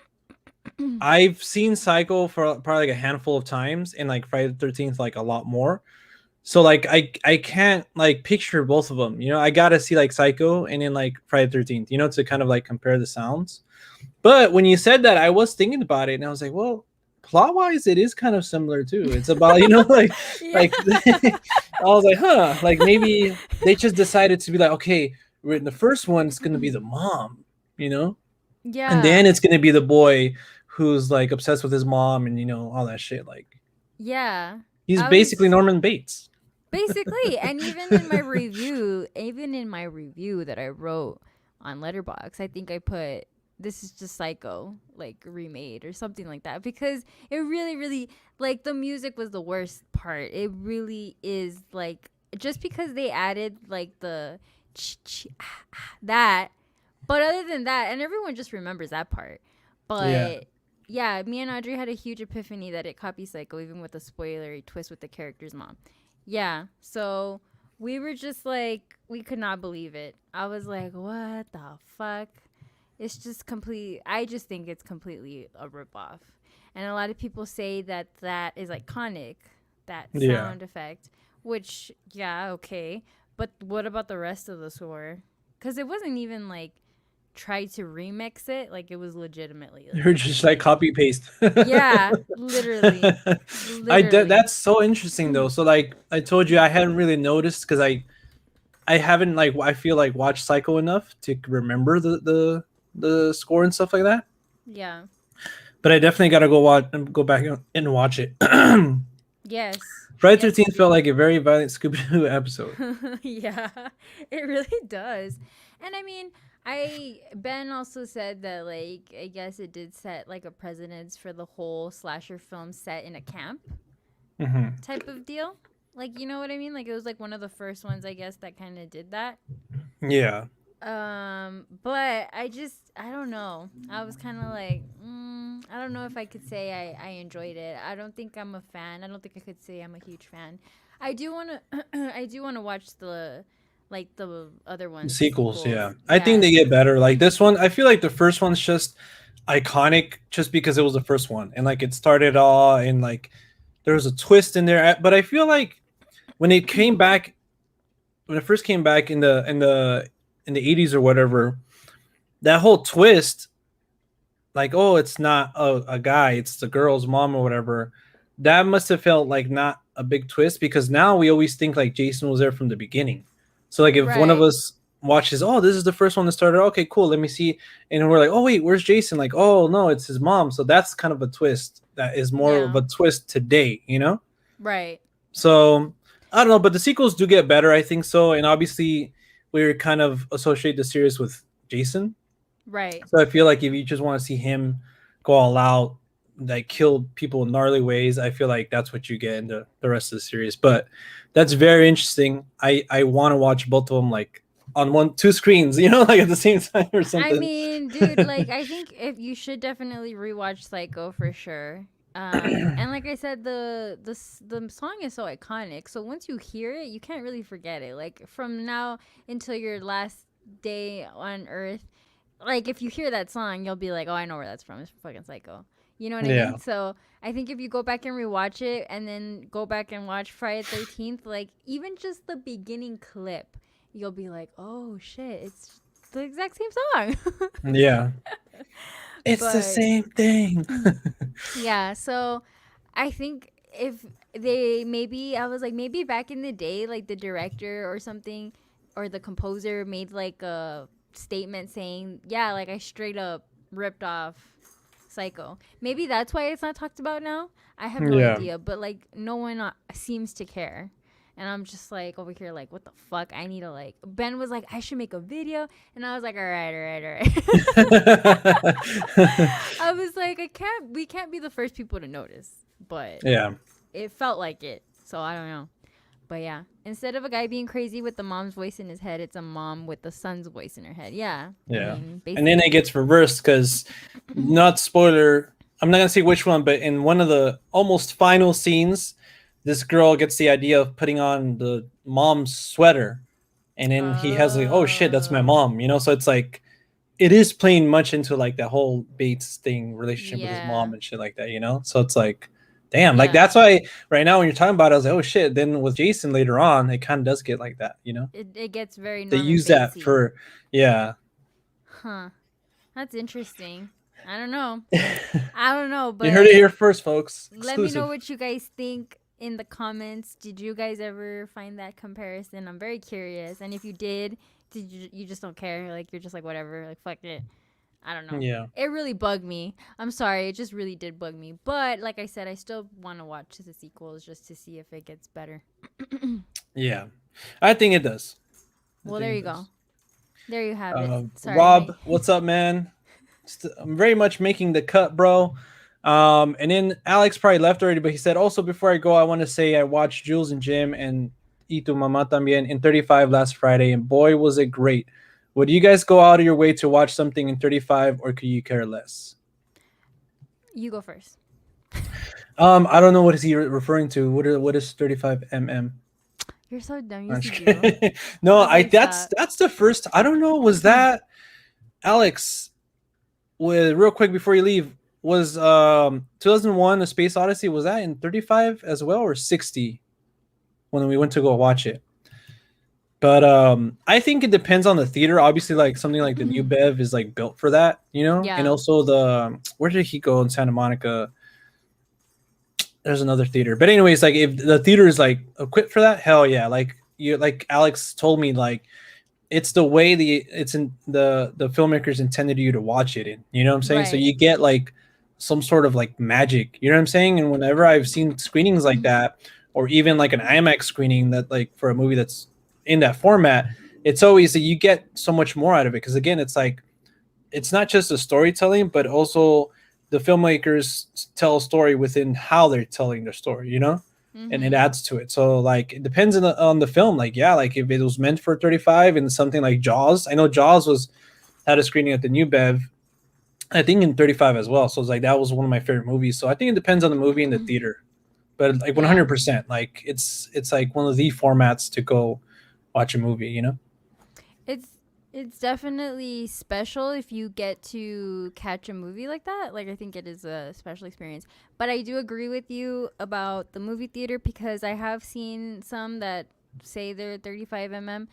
I've seen Psycho for probably like a handful of times, and like Friday the 13th like a lot more. So like I can't like picture both of them. I gotta see like Psycho and then like Friday the 13th. To kind of like compare the sounds. But when you said that, I was thinking about it, and I was like, well, plot wise, it is kind of similar too. It's about yeah. like I was like, huh, like maybe they just decided to be like, okay, in the first one, it's gonna be the mom, and then Yeah. it's gonna be the boy who's like obsessed with his mom and all that shit. Like Yeah. he's I basically was Norman Bates. basically, and even in my review that I wrote on Letterbox, I think I put this is just Psycho like remade or something like that because it really really like the music was the worst part. It really is like just because they added like the that, but other than that, and everyone just remembers that part. Yeah. But yeah, me and Audrey had a huge epiphany that it copies Psycho, even with a spoilery twist with the character's mom. Yeah, so we were just like, we could not believe it. I was like, what the fuck? It's just complete. I just think it's completely a ripoff. And a lot of people say that that is iconic, that Yeah. sound effect, which, yeah, okay. But what about the rest of the score? Because it wasn't even like tried to remix it, like it was legitimately like You're the just like beginning. copy paste. Yeah, literally. I did. Literally. That's so interesting though. So like I told you, I hadn't really noticed because I haven't like I feel like watched Psycho enough to remember the score and stuff like that. Yeah. But I definitely got to go back and watch it. Friday Yes. Yes, you 13th felt do. like a very violent Scooby Doo episode. Yeah, it really does. And I mean, Ben also said that like I guess it did set like a precedence for the whole slasher film set in a camp Hmm. type of deal. Like, you know what I mean? Like it was like one of the first ones I guess that kind of did that. Yeah. But I don't know. I was kind of like, I don't know if I could say I enjoyed it. I don't think I'm a fan. I don't think I could say I'm a huge fan. I do want to, I do want to watch like the other ones, the Sequels, sequels. yeah. I think Yeah, they get better. Like this one, I feel like the first one's just iconic just because it was the first one. And like it started all and like there was a twist in there. But I feel like when it came back when it first came back in the 80s or whatever, that whole twist, like, oh, it's not a guy, it's the girl's mom or whatever, that must have felt like not a big twist because now we always think like Jason was there from the beginning. So like if one of right. us watches, oh, this is the first one that started, okay, cool, let me see, and we're like, oh wait, where's Jason? Like, oh no, it's his mom. So that's kind of a twist that is more of Yeah, a twist today, you know? right, So I don't know, but the sequels do get better, I think so. And obviously, we kind of associate the series with Jason. right. So I feel like if you just want to see him go all out, like kill people in gnarly ways, I feel like that's what you get in the rest of the series. But that's very interesting. I want to watch both of them like on two screens, like at the same time or I something. mean, dude, like I think if you should definitely rewatch Psycho for sure. And like I said, the song is so iconic. So once you hear it, you can't really forget it. Like from now until your last day on Earth, like if you hear that song, you'll be like, "Oh, I know where that's from. It's from fucking Psycho." You know what I Yeah. mean? So I think if you go back and rewatch it, and then go back and watch Friday 13th, like even just the beginning clip, you'll be like, "Oh shit, it's the exact same song." Yeah. It's the But same thing. yeah, so I think if they maybe I was like maybe back in the day like the director or something or the composer made like a statement saying, "Yeah, like I straight up ripped off Psycho." Maybe that's why it's not talked about now. I have no Yeah. idea, but like no one seems to care. And I'm just like over here, like, what the fuck? I need to like. Ben was like, I should make a video, and I was like, all right, all right, all right. I was like, I can't. We can't be the first people to notice, but Yeah. it felt like it. So I don't know. But yeah, instead of a guy being crazy with the mom's voice in his head, it's a mom with the son's voice in her head. Yeah, I Yeah. mean, And then it basically. gets reversed because, not spoiler, I'm not going to say which one, but in one of the almost final scenes, this girl gets the idea of putting on the mom's sweater. And then he has like, oh shit, that's my Oh, mom. So it's like, it is playing much into like that whole Bates thing, relationship with his yeah, mom and shit like that. So it's like, damn, like yeah. that's why right now when you're talking about it, I was like, oh shit. Then with Jason later on, it kind of does get like that. It gets very They Norman use that Batesy. for, yeah. Huh. That's interesting. I don't know. You I don't know, heard it but here first, folks. let me know Exclusive. what you guys think in the comments. Did you guys ever find that comparison? I'm very curious. And if you did you just don't care? Like you're just like whatever, like fuck it. I don't know. Yeah. It really bugged me. I'm sorry, it just really did bug me. But like I said, I still want to watch the sequels just to see if it gets better. Yeah. I think it does. I Well, think there it you go. does. There you have it. Sorry, Rob, what's up, man? I'm very much making the cut, bro. And then Alex probably left already, but he said also before I go, I want to say I watched Jules and Jim and Y Tu Mamá también in 35 last Friday, and boy was it great. Would you guys go out of your way to watch something in 35, or could you care less? You go first. I don't know what is he referring to. What is 35 mm? You're so dumb. I'm Yes, you just do. kidding. No, I was I like, stop. that's the first. I don't know. Was that Alex? With real quick before you leave, was 2001: A Space Odyssey? Was that in 35 as well or 60 when we went to go watch it? But I think it depends on the theater. Obviously, like something like the New Bev is like built for that, you know. And Yeah. also the where did he go in Santa Monica? There's another theater. But anyways, like if the theater is like equipped for that, hell yeah. Like you like Alex told me, like it's the way it's in the filmmakers intended you to watch it in. You know what I'm saying? So Right. you get like some sort of like magic. You know what I'm saying? And whenever I've seen screenings like that, or even like an IMAX screening that like for a movie that's in that format, it's always that you get so much more out of it. Because again, it's like it's not just the storytelling, but also the filmmakers tell a story within how they're telling their story, you know, and it Mm-hmm. adds to it. So like it depends on the film. Like yeah, like if it was meant for 35 and something like Jaws, I know Jaws was had a screening at the New Bev, I think in 35 as well. So it's like that was one of my favorite movies. So I think it depends on the movie and the theater, but like Yeah. 100%, like it's like one of the formats to go watch a movie, you know? It's it's definitely special if you get to catch a movie like that. Like I think it is a special experience. But I do agree with you about the movie theater because I have seen some that say they're 35 mm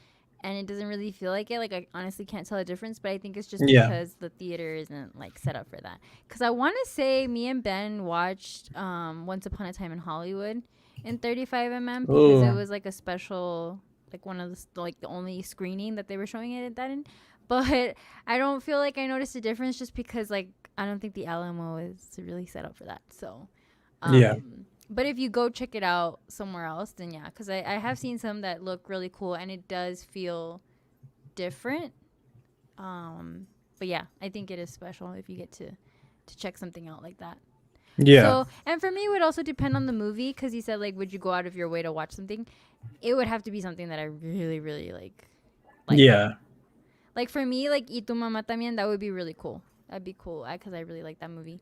and it doesn't really feel like it. Like I honestly can't tell the difference, but I think it's just Yeah. because the theater isn't like set up for that. Cuz I want to say me and Ben watched Once Upon a Time in Hollywood in 35 mm because it Oh, was like a special like one of like the only screening that they were showing it that in. But I don't feel like I noticed a difference just because like I don't think the Alamo is really set up for that. So, yeah. but if you go check it out somewhere else, then yeah, because I have seen some that look really cool and it does feel different. But yeah, I think it is special if you get to check something out like that. Yeah. So, and for me, it would also depend on the movie because you said like, would you go out of your way to watch something? It would have to be something that I really, really like. Yeah. Like for me, like Y Tu Mamá También, that would be really cool. That'd be cool because I really like that movie.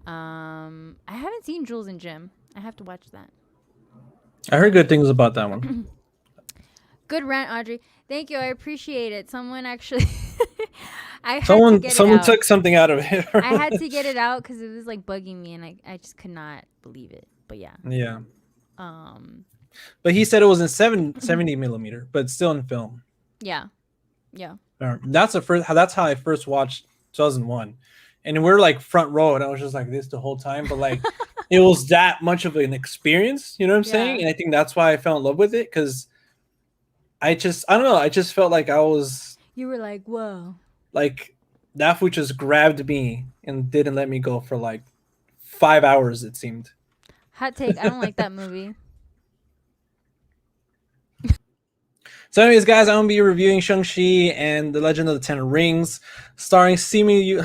I haven't seen Jules and Jim. I have to watch that. I heard good things about that one. Good rant, Audrey. Thank you. I appreciate it. Someone actually, I had to Someone get it someone out. took something out of I had it. to get it out because it was like bugging me, and I just could not believe it. But yeah, Yeah. um, But he said it was in 70 millimeter, but still in film. yeah, yeah. That's how I first watched 2001. And we're like front row, and I was just like this the whole time. But like it was that much of an experience, you know what I'm saying? Yeah. And I think that's why I fell in love with it, because I don't know, I just felt like I was You were like, whoa. like that food just grabbed me and didn't let me go for like 5 hours, it seemed. Hot take. I don't like that movie. So, anyways, guys, I'm gonna be reviewing Shang-Chi and the Legend of the Ten Rings, starring Simu Yu.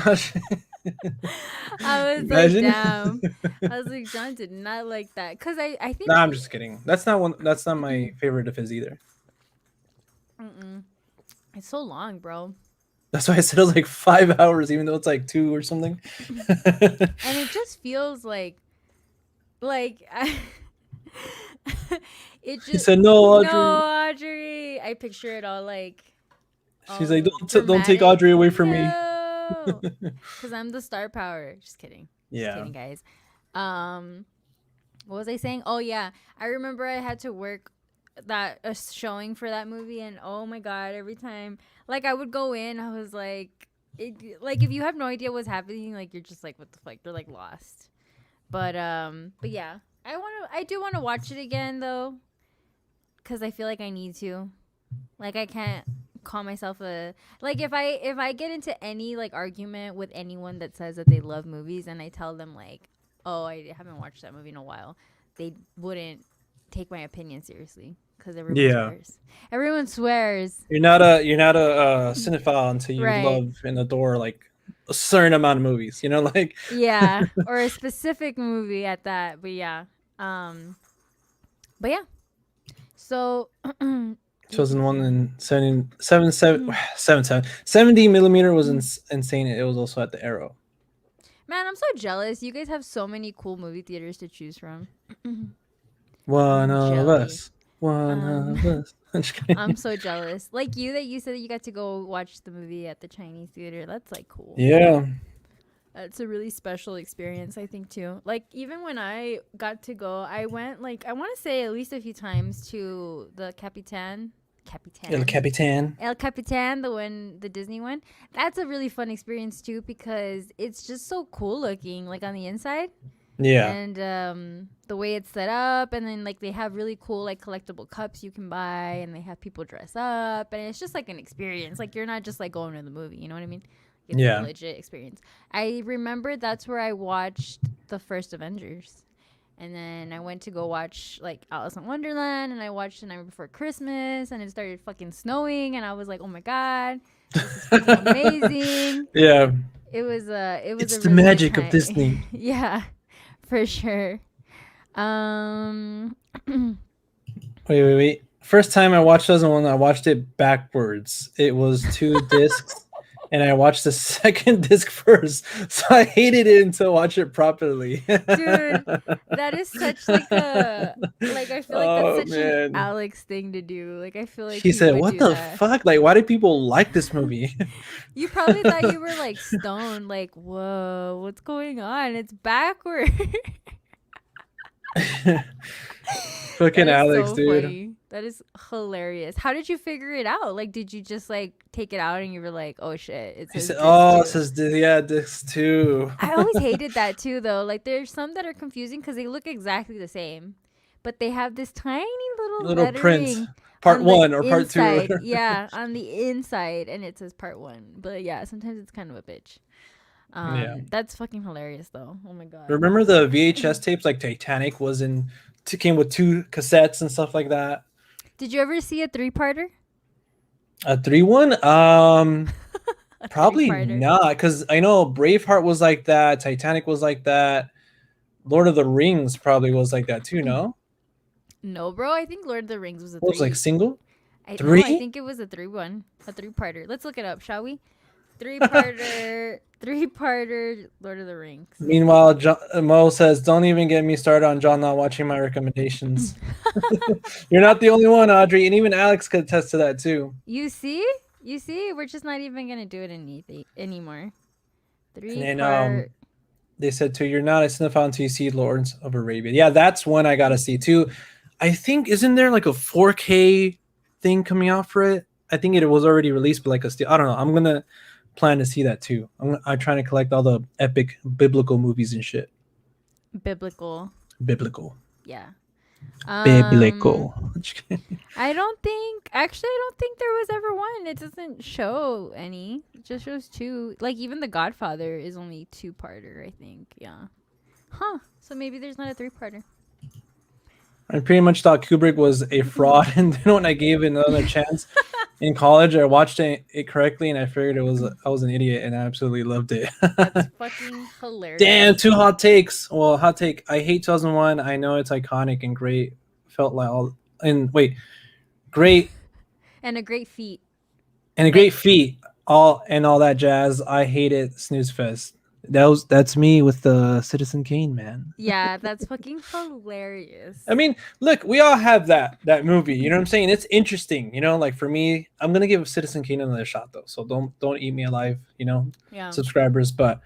I was like, Imagine. damn. I was like, John did not like that because I No, think I'm just kidding. That's not one. That's not my favorite of his either. mm-mm. It's so long, bro, That's why I said it was like 5 hours, even though it's like two or something. and it just feels like it He just said, "No, no Audrey." Audrey. I picture it all She's like, all don't take dramatic. Audrey away from me." No, because I'm the star power. Just Yeah. kidding, guys. Um, what was I saying? Oh yeah, I remember I had to work that a showing for that movie, and oh my god, every time like I would go in, I was like if you have no idea what's happening, like you're just like what the fuck, you're like lost. But yeah, I do want to watch it again though, because I feel like I need to. Like I can't call myself a like if I get into any like argument with anyone that says that they love movies and I tell them like, "Oh, I haven't watched that movie in a while." They wouldn't take my opinion seriously cuz everyone Yeah. swears. Everyone swears. You're not a cinephile until you Right. love and adore like a certain amount of movies. You know, like Yeah, or a specific movie at that. But yeah. Um but yeah. So 2001 and 70 millimeter was insane. It was also at the Arrow. Man, I'm so jealous. You guys have so many cool movie theaters to choose from. One I'm of jelly. us. One Um, of us. I'm just kidding. I'm so jealous. Like you, that you said that you got to go watch the movie at the Chinese theater. That's like cool. Yeah. It's a really special experience, I think, too. Like, even when I got to go, I went, like, I want to say at least a few times to the El Capitan. El Capitan, the Disney one. That's a really fun experience, too, because it's just so cool looking, like, on the inside. Yeah. And the way it's set up, and then, like, they have really cool, like, collectible cups you can buy, and they have people dress up, and it's just, like, an experience. Like, you're not just, like, going to the movie, you know what I mean? It's like a Yeah. legit experience. I remember that's where I watched the first Avengers. And then I went to go watch like Alice in Wonderland, and I watched The Night Before Christmas, and it started fucking snowing, and I was like, "Oh my god, this is fucking amazing!" Yeah. It was It's a the really good magic of time. Disney. Yeah, for sure. Um, Wait. First time I watched Dozen One, I watched it backwards. It was 2 discs, and I watched the second disc first, so I hated it until I watched it properly. Dude, that is such like a like I feel like that's Oh such an man. Alex thing to do. Like I feel like He he said, would "What do the that. fuck? Like, why do people like this movie?" You probably thought you were like stoned, like, whoa, what's going on? It's backward. Fucking That is Alex, so dude. funny. That is hilarious. How did you figure it out? Like, did you just like take it out and you were like, oh shit, it He says said, this "Oh, it too? says yeah, disc two." I always hated that too, though. Like, there's some that are confusing because they look exactly the same, but they have this tiny little Little print, lettering part on the one or part two. inside. Yeah, on the inside, and it says part one. But yeah, sometimes it's kind of a bitch. Yeah. That's fucking hilarious, though. Oh my god. Remember the VHS tapes? Like Titanic was came with 2 cassettes and stuff like that. Did you ever see a 3-parter? A 3-1? A Probably 3-parter. not, because I know Braveheart was like that. Titanic was like that. Lord of the Rings probably was like that too. No, No, bro. I think Lord of the Rings was a what was like 3. single No, I 3. think it was a 3-1, a 3-parter. Let's look it up, shall we? 3-parter, 3-parter, Lord of the Rings. Meanwhile, Mo says, "Don't even get me started on John not watching my recommendations." You're not the only one, Audrey, and even Alex could attest to that too. You see, we're just not even gonna do it anymore. And then 3-part. they said too, "You're not a cinephile until you see Lawrence of Arabia." Yeah, that's one I gotta see too. I think isn't there like a 4K thing coming out for it? I think it was already released, but like a I don't know. I'm gonna plan to see that too. I'm trying to collect all the epic biblical movies and shit. Biblical. Biblical. Yeah. Biblical. I don't think there was ever one. It doesn't show any. It just shows 2. Like even The Godfather is only 2-parter, I think. Yeah. Huh. So maybe there's not a 3-parter. I pretty much thought Kubrick was a fraud, and then when I gave it another chance in college, I watched it correctly, and I figured I was an idiot, and I absolutely loved it. That's fucking hilarious. Damn, 2 hot takes. Well, hot take. I hate 2001. I know it's iconic and great. Felt like great And a great feat. and a great feat. All that jazz. I hate it. Snooze fest. That's me with the Citizen Kane, man. Yeah, that's fucking hilarious. I mean, look, we all have that movie. You know what I'm saying? It's interesting. You know, like for me, I'm gonna give Citizen Kane another shot though. So don't eat me alive. You know, Yeah. subscribers. But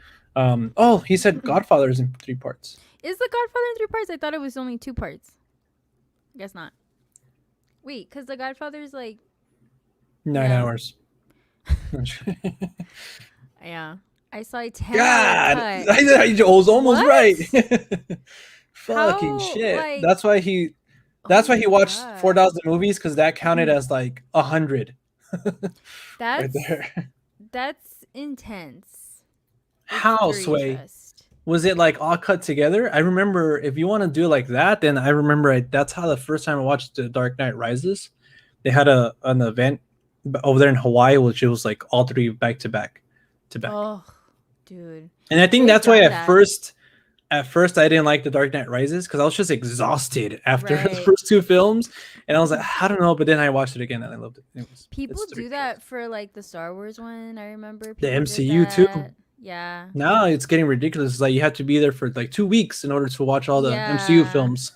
he said Godfather is in 3 parts. Is The Godfather in 3 parts? I thought it was only 2 parts. Guess not. Wait, because The Godfather's like 9 Yeah. hours. Yeah. I saw a 10 God, cut. I was almost What? right. Fucking How, shit. like- That's why he Oh my watched God. 4,000 movies, because that counted as like 100. That's Right there. that's intense. It's How, very Sway? just. Was it like all cut together? I remember, if you want to do it like that, then I remember that's how the first time I watched The Dark Knight Rises. They had an event over there in Hawaii, which it was like all 3 back to back. Oh, dude. And I think They've that's why done at that. first I didn't like The Dark Knight Rises, because I was just exhausted after the Right. first 2 films, and I was like, I don't know, but then I watched it again and I loved it. People it's do that for like the Star Wars one. I remember The people did MCU too. that. Yeah. Now it's getting ridiculous. It's like you have to be there for like 2 weeks in order to watch all the MCU Yeah. films.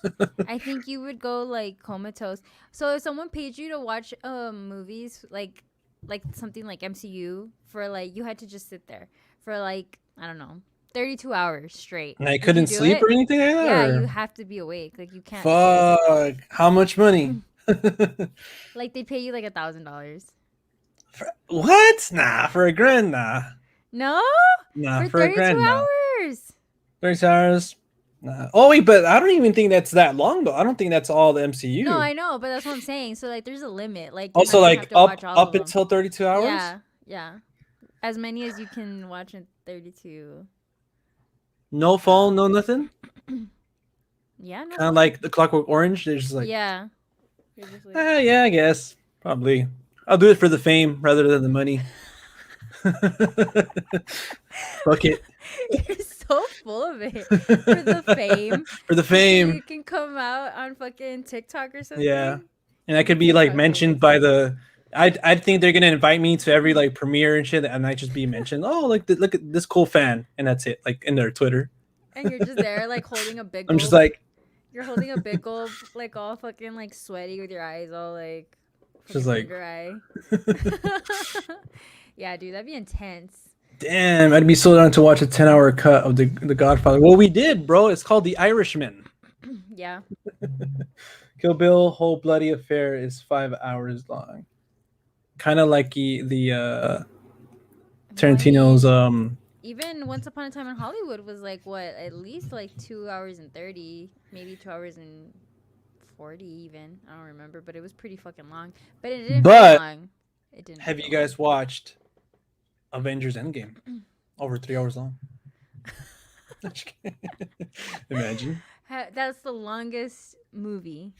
I think you would go like comatose. So if someone paid you to watch movies like something like MCU for like you had to just sit there for like I don't know 32 hours straight. And I Would you couldn't do sleep it? or anything like that, Yeah, you or have to be awake. Like you can't sleep. fuck, how much money? Like they pay you like $1,000. What? Nah, for a grand, nah. No, Nah, for for a 32 grand, nah. hours. 30 hours. Nah. Oh wait, but I don't even think that's that long though. I don't think that's all the No, MCU. I know, but that's what I'm saying. So like, there's a limit. Like you're Also, not gonna have like to watch up all of up them. until 32 hours. Yeah, yeah. As many as you can watch in 32. No phone, no nothing. Yeah, no Kind of phone. like the Clockwork Orange. They're just like, Yeah. You're just like, yeah, I guess probably. I'll do it for the fame rather than the money. Fuck it. you're so full of it for the fame, For the just so you fame. can come out on fucking TikTok or Yeah. something. And I You're could the be like TikTok mentioned face, by the. I think they're gonna invite me to every like premiere and shit, and I just be mentioned. Oh, like look at this cool fan, and that's it. Like in their Twitter, and you're just there like holding a big I'm just gulp. like, You're holding a big gulp, like all fucking like sweaty with your eyes all like just fucking like, finger eye. Yeah, dude, that'd be intense. damn, I'd be so down to watch a 10-hour cut of the Godfather. Well, we did, bro. It's called The Irishman. Yeah. Kill Bill Whole Bloody Affair is 5 hours long. Kind of like the Well, I Tarantino's mean, even Once Upon a Time in Hollywood was like what, at least like 2 hours and 30, maybe 2 hours and 40 even. I don't remember, but it was pretty fucking long. But it didn't feel But long. It didn't have you feel guys watched Avengers Endgame? Over 3 hours long. Imagine. That's the longest movie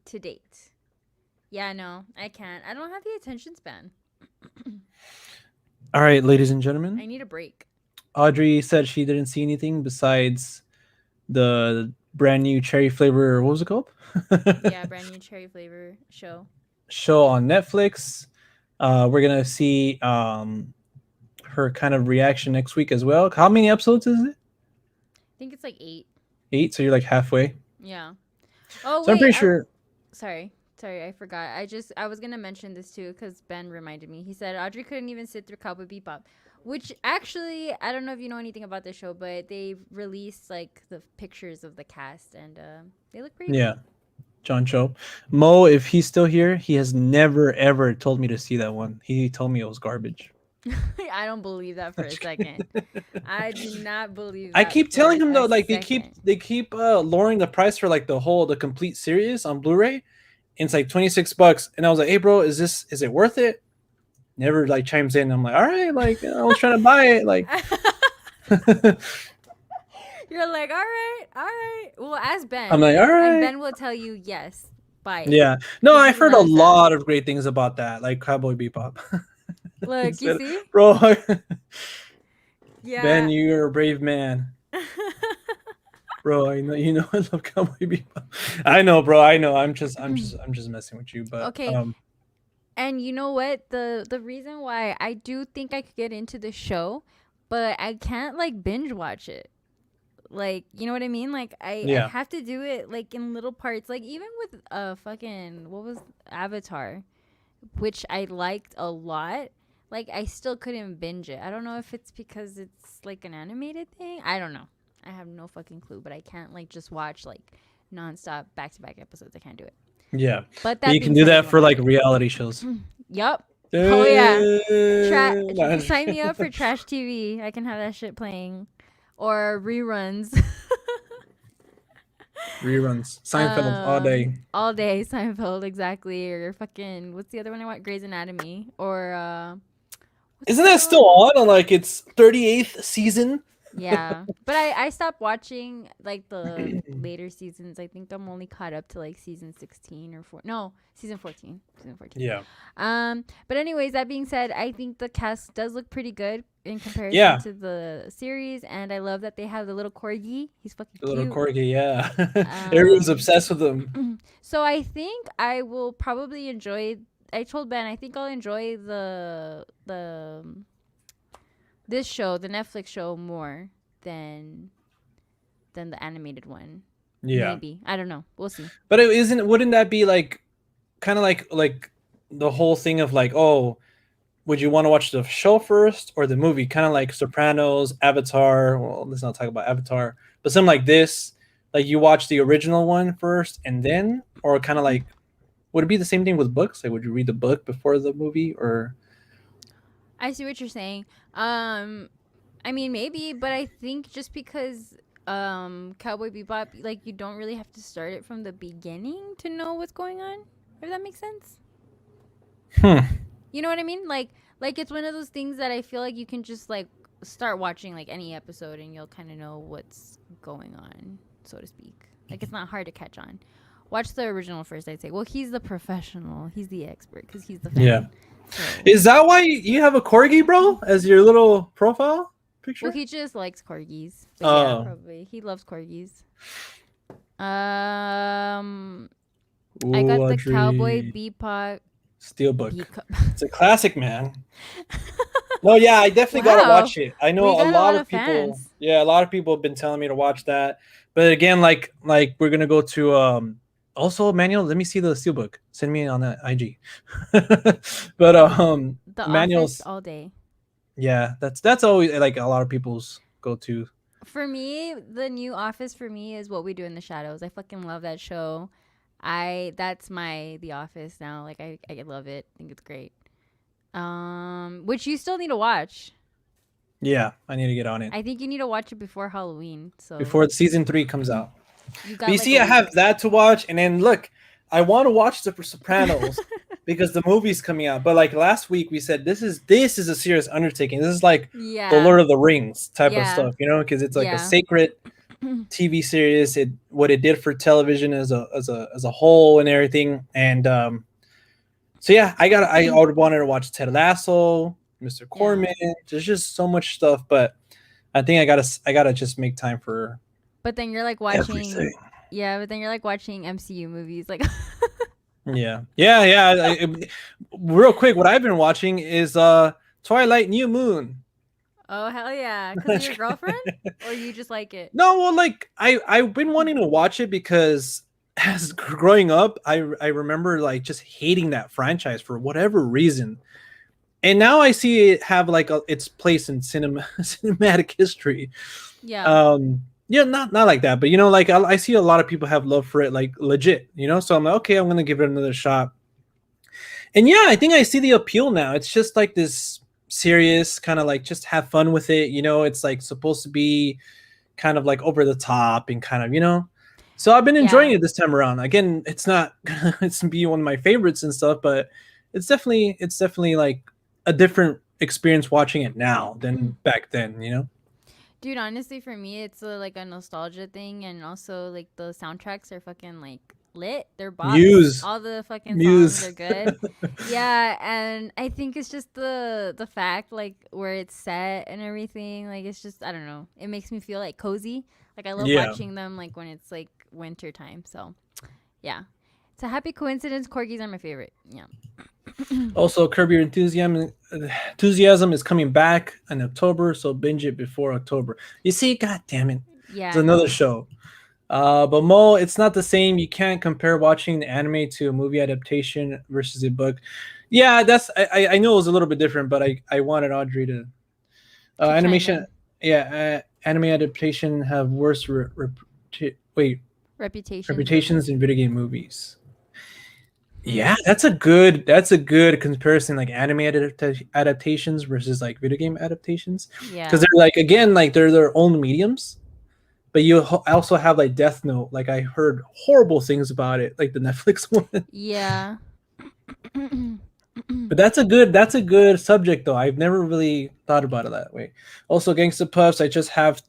to date. Yeah, no, I can't. I don't have the attention span. All right, ladies and gentlemen. I need a break. Audrey said she didn't see anything besides the brand new cherry flavor. What was it called? Yeah, brand new cherry flavor show. Show on Netflix. We're gonna see her kind of reaction next week as well. How many episodes is it? I think it's like 8. 8. So you're like halfway. Yeah. Oh, So I'm wait. pretty sure. Sorry. Sorry, I forgot. I was going to mention this too because Ben reminded me. He said Audrey couldn't even sit through Cowboy Bebop, which actually, I don't know if you know anything about the show, but they released like the pictures of the cast and they look pretty Yeah, good. John Cho. Mo, if he's still here, he has never ever told me to see that one. He told me it was garbage. I don't believe that for a second. I do not believe I that keep for telling him a though, like second. they keep lowering the price for like the complete series on Blu-ray. And it's like $26, and I was like, "Hey, bro, is it worth it?" Never like chimes in. I'm like, "All right, like I was trying to buy it." Like, You're like, all right, all right. Well, ask I'm Ben, like, "All and right." Ben will tell you yes, buy it, Yeah. No, because he I've heard a loves that. lot of great things about that, like Cowboy Bebop. He Look, you said, see? "Bro, Ben, Yeah. you're a brave man." Bro, I know you know I love Cowboy Bebop. I know, bro. I know. I'm just messing with you. But Okay, and you know what? The reason why I do think I could get into the show, but I can't like binge watch it. Like, you know what I mean? Like I yeah, have to do it like in little parts. Like even with fucking what was Avatar, which I liked a lot. Like I still couldn't binge it. I don't know if it's because it's like an animated thing. I don't know. I have no fucking clue, but I can't like just watch like nonstop back to back episodes. I can't do it. yeah. But But that you can being do said, I that do want for to do like it. reality shows. Yup. Oh yeah. No, Sign me up for trash TV. I can have that shit playing, or reruns. reruns. Seinfeld all day. All day Seinfeld exactly, or fucking what's the other one I want? Grey's Anatomy, or what's Isn't the that other still one? on like its 38th season? Yeah, but I stopped watching like the later seasons. I think I'm only caught up to like season 16 or four. No, season 14. Season 14. Yeah. But anyways, that being said, I think the cast does look pretty good in comparison Yeah. to the series, and I love that they have the little corgi. He's fucking The little cute. corgi, yeah. Everyone's Um, obsessed with them. so I think I will probably enjoy. I told Ben I think I'll enjoy this show, the Netflix show, more than the animated one. Yeah, Maybe, I don't know. We'll see. but it isn't. Wouldn't that be like kind of like the whole thing of like, oh, would you want to watch the show first or the movie? Kind of like Sopranos, Avatar. Well, let's not talk about Avatar, but something like this. Like you watch the original one first and then, or kind of like, would it be the same thing with books? Like, would you read the book before the movie, or? I see what you're saying. I mean, maybe, but I think just because Cowboy Bebop, like, you don't really have to start it from the beginning to know what's going on. If that makes sense. Hmm. You know what I mean? Like it's one of those things that I feel like you can just like start watching like any episode and you'll kind of know what's going on, so to speak. Like it's not hard to catch on. Watch the original first, I'd say. Well, he's the professional. He's the expert because he's the fan. Yeah. So. Is that why you have a corgi, bro, as your little profile picture? Well, he just likes corgis. But Oh. Yeah, probably. He loves corgis. I got the Audrey. Cowboy Bebop Steelbook. It's a classic, man. No, yeah, I definitely gotta watch it. I know a lot of people. Fans. Yeah, a lot of people have been telling me to watch that. But again, like we're gonna go to also Manuel. Let me see the Steelbook. Send me on that IG. But the Manuel's Office all day. Yeah, that's always like a lot of people's go-to. For me, the new Office for me is What We Do in the Shadows. I fucking love that show. That's my The Office now. Like I love it. I think it's great. Which you still need to watch. Yeah, I need to get on it. I think you need to watch it before Halloween. So before season 3 comes out. You see, I have that to watch, and then look, I want to watch The Sopranos because the movie's coming out. But like last week, we said this is a serious undertaking. This is like the Lord of the Rings type of stuff, you know, because it's like a sacred TV series. What it did for television as a whole and everything. And so yeah, I would wanted to watch Ted Lasso, Mr. Corman. There's just so much stuff, but I think I gotta just make time for. But then you're like watching everything. Yeah, but then you're like watching MCU movies, like. Yeah. Real quick, what I've been watching is Twilight New Moon. Oh hell yeah! Because of your girlfriend, or you just like it? No, well, like I've been wanting to watch it because as growing up, I remember like just hating that franchise for whatever reason, and now I see it have like its place in cinematic history. Yeah. Yeah, not like that, but you know, like I see a lot of people have love for it, like legit, you know. So I'm like, okay, I'm gonna give it another shot. And yeah, I think I see the appeal now. It's just like this serious kind of like just have fun with it, you know. It's like supposed to be kind of like over the top and kind of, you know. So I've been enjoying it this time around. Again, it's not it's be one of my favorites and stuff, but it's definitely like a different experience watching it now than back then, you know. Dude, honestly, for me, it's like a nostalgia thing, and also like the soundtracks are fucking like lit. They're bops. All the fucking songs are good. Yeah, and I think it's just the fact like where it's set and everything. Like it's just, I don't know. It makes me feel like cozy. Like I love watching them like when it's like winter time. So yeah, it's a happy coincidence. Corgis are my favorite. Yeah. Also, Curb Your Enthusiasm is coming back in October, so binge it before October. You see, god damn it. Yeah. It's another show. But Mo, it's not the same. You can't compare watching the anime to a movie adaptation versus a book. Yeah, that's I know it was a little bit different, but I wanted Audrey to animation. Yeah, anime adaptation have worse reputations in video game movies. Yeah, that's a good comparison, like anime adaptations versus like video game adaptations. Yeah, because they're like, again, like they're their own mediums, but you also have like Death Note. Like I heard horrible things about it, like the Netflix one. Yeah. But that's a good subject though. I've never really thought about it that way. Also, Gangsta Puffs, I just have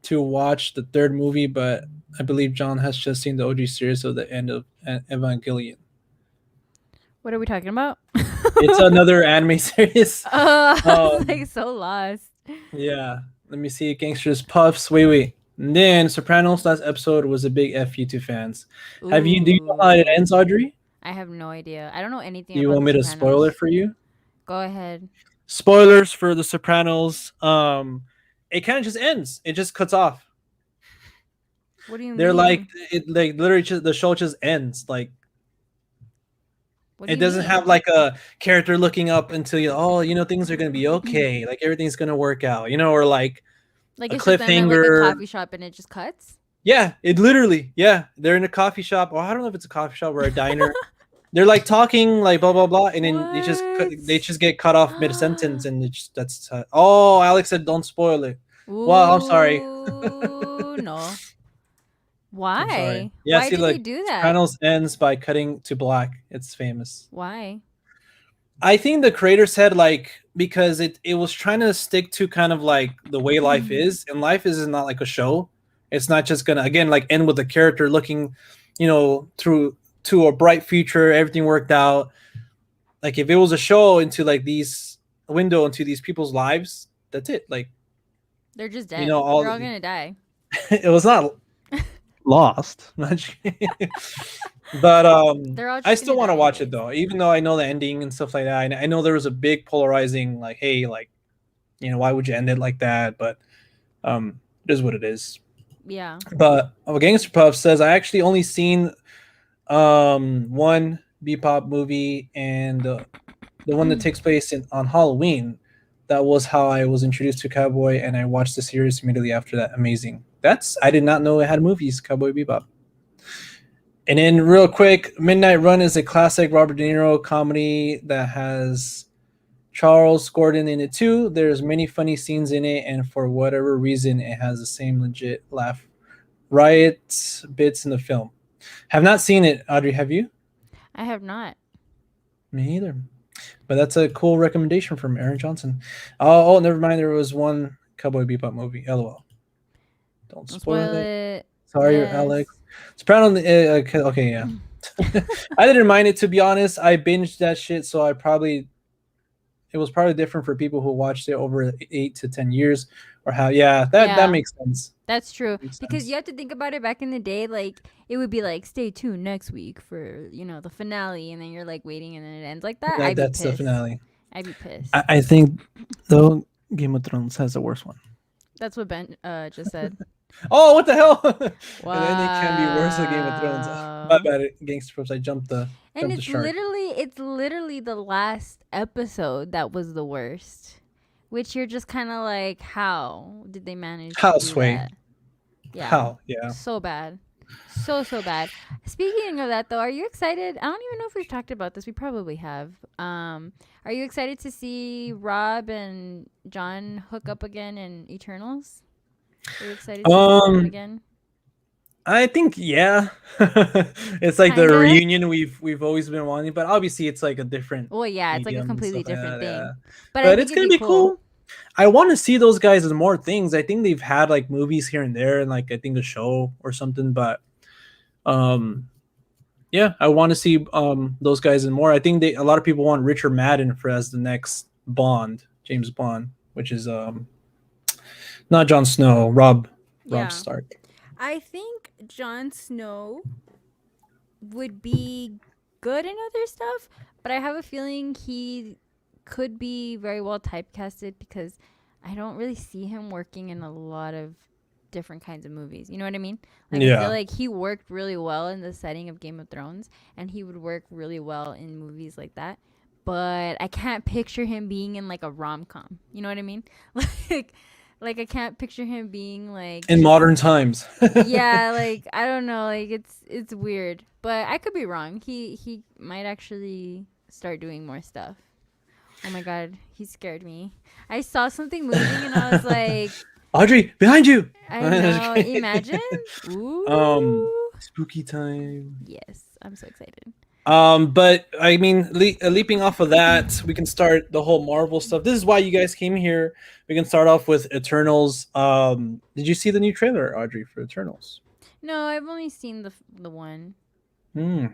to watch the third movie, but I believe John has just seen the OG series of the end of Evangelion. What are we talking about? It's another anime series. I was like so lost. Yeah. Let me see. Gangsters Puffs. Wait. And then Sopranos last episode was a big F you to fans. Do you know how it ends, Audrey? I have no idea. I don't know anything. Do you want me to spoil it for you? Go ahead. spoilers for The Sopranos. It kind of just ends. It just cuts off. What do you They're like mean? it, like literally just, the show just ends. Like What do it you doesn't mean? have like a character looking up until you, oh, things are gonna be okay. Like everything's gonna work out. Or like Like a it's just them at like a cliffhanger. coffee shop and it just cuts. Yeah, it literally. Yeah, they're in a coffee shop. Or I don't know if it's a coffee shop or a diner. They're like talking like blah blah blah, and then they What? just get cut off mid sentence, and that's oh, Alex said don't spoil it. Well, I'm sorry. Ooh, no. I'm sorry. Why? Yeah, Why see, did they look, do that? Sopranos ends by cutting to black. It's famous. Why? I think the creator said like because it was trying to stick to kind of like the way life is, and life is not like a show. It's not just gonna again like end with the character looking, through to a bright future, everything worked out. Like if it was a show into like these a window into these people's lives, that's it. Like They're just dead. They're all all gonna die. it was not lost. But They're all I just still gonna want die, to I watch it guess. though, even though I know the ending and stuff like that. I know there was a big polarizing like, hey, like why would you end it like that? But it is what it is. Yeah. But Gangster Puff says I actually only seen one Bebop movie, and the one that takes place on Halloween. That was how I was introduced to Cowboy, and I watched the series immediately after that. Amazing. I did not know it had movies, Cowboy Bebop. And then, real quick, Midnight Run is a classic Robert De Niro comedy that has Charles Gordon in it too. There's many funny scenes in it, and for whatever reason, it has the same legit laugh riot bits in the film. Have not seen it, Audrey. Have you? I have not. Me either. But that's a cool recommendation from Aaron Johnson. Oh, never mind. There was one Cowboy Bebop movie. LOL. Don't Don't spoil spoil it. it. Sorry, Alex. Yes. Soprano. Okay, yeah. I didn't mind it, to be honest. I binged that shit, so it was probably different for people who watched it over 8 to 10 years, or how. Yeah, that Yeah. makes sense. That's true. Makes Because sense. you have to think about it back in the day, like it would be like, stay tuned next week for, the finale, and then you're like waiting and then it ends like that. I'd be That's the pissed. finale. I'd be pissed. I think though Game of Thrones has the worst one. That's what Ben just said. Oh, what the hell? And then it can be worse than Game of Thrones. My Wow. bad, Gangster Pops. I And jumped the shark. it's literally the last episode that was the worst. Which you're just kind of like, how did they manage to do Houseway. that? Yeah. How? Yeah. So bad. So bad. Speaking of that though, are you excited? I don't even know if we've talked about this. We probably have. Are you excited to see Rob and John hook up again in Eternals? Are you excited to see them again? I think yeah. It's like the Kinda. reunion we've always been wanting, but obviously it's like a different Well, yeah, it's like a medium and completely stuff like different that. Yeah. thing. But I But think it's it'd gonna be be cool. cool. I want to see those guys in more things. I think they've had like movies here and there, and like I think a show or something. But um, yeah, I want to see those guys in more. I think a lot of people want Richard Madden for as the next Bond, James Bond, which is not Jon Snow, Rob Yeah. Stark. I think Jon Snow would be good in other stuff, but I have a feeling he could be very well typecasted because I don't really see him working in a lot of different kinds of movies. You know what I mean? Like I feel Yeah. like he worked really well in the setting of Game of Thrones and he would work really well in movies like that. But I can't picture him being in like a rom-com. You know what I mean? Like like I can't picture him being like In just modern times. yeah, like I don't know, like it's weird, but I could be wrong. He might actually start doing more stuff. Oh my god, he scared me. I saw something moving and I was like, Audrey, behind you. I know. Imagine. um, Ooh. spooky time. Yes, I'm so excited. But I mean, leaping off of that, we can start the whole Marvel stuff. This is why you guys came here. We can start off with Eternals. Did you see the new trailer, Audrey, for Eternals? No, I've only seen the one. Hmm.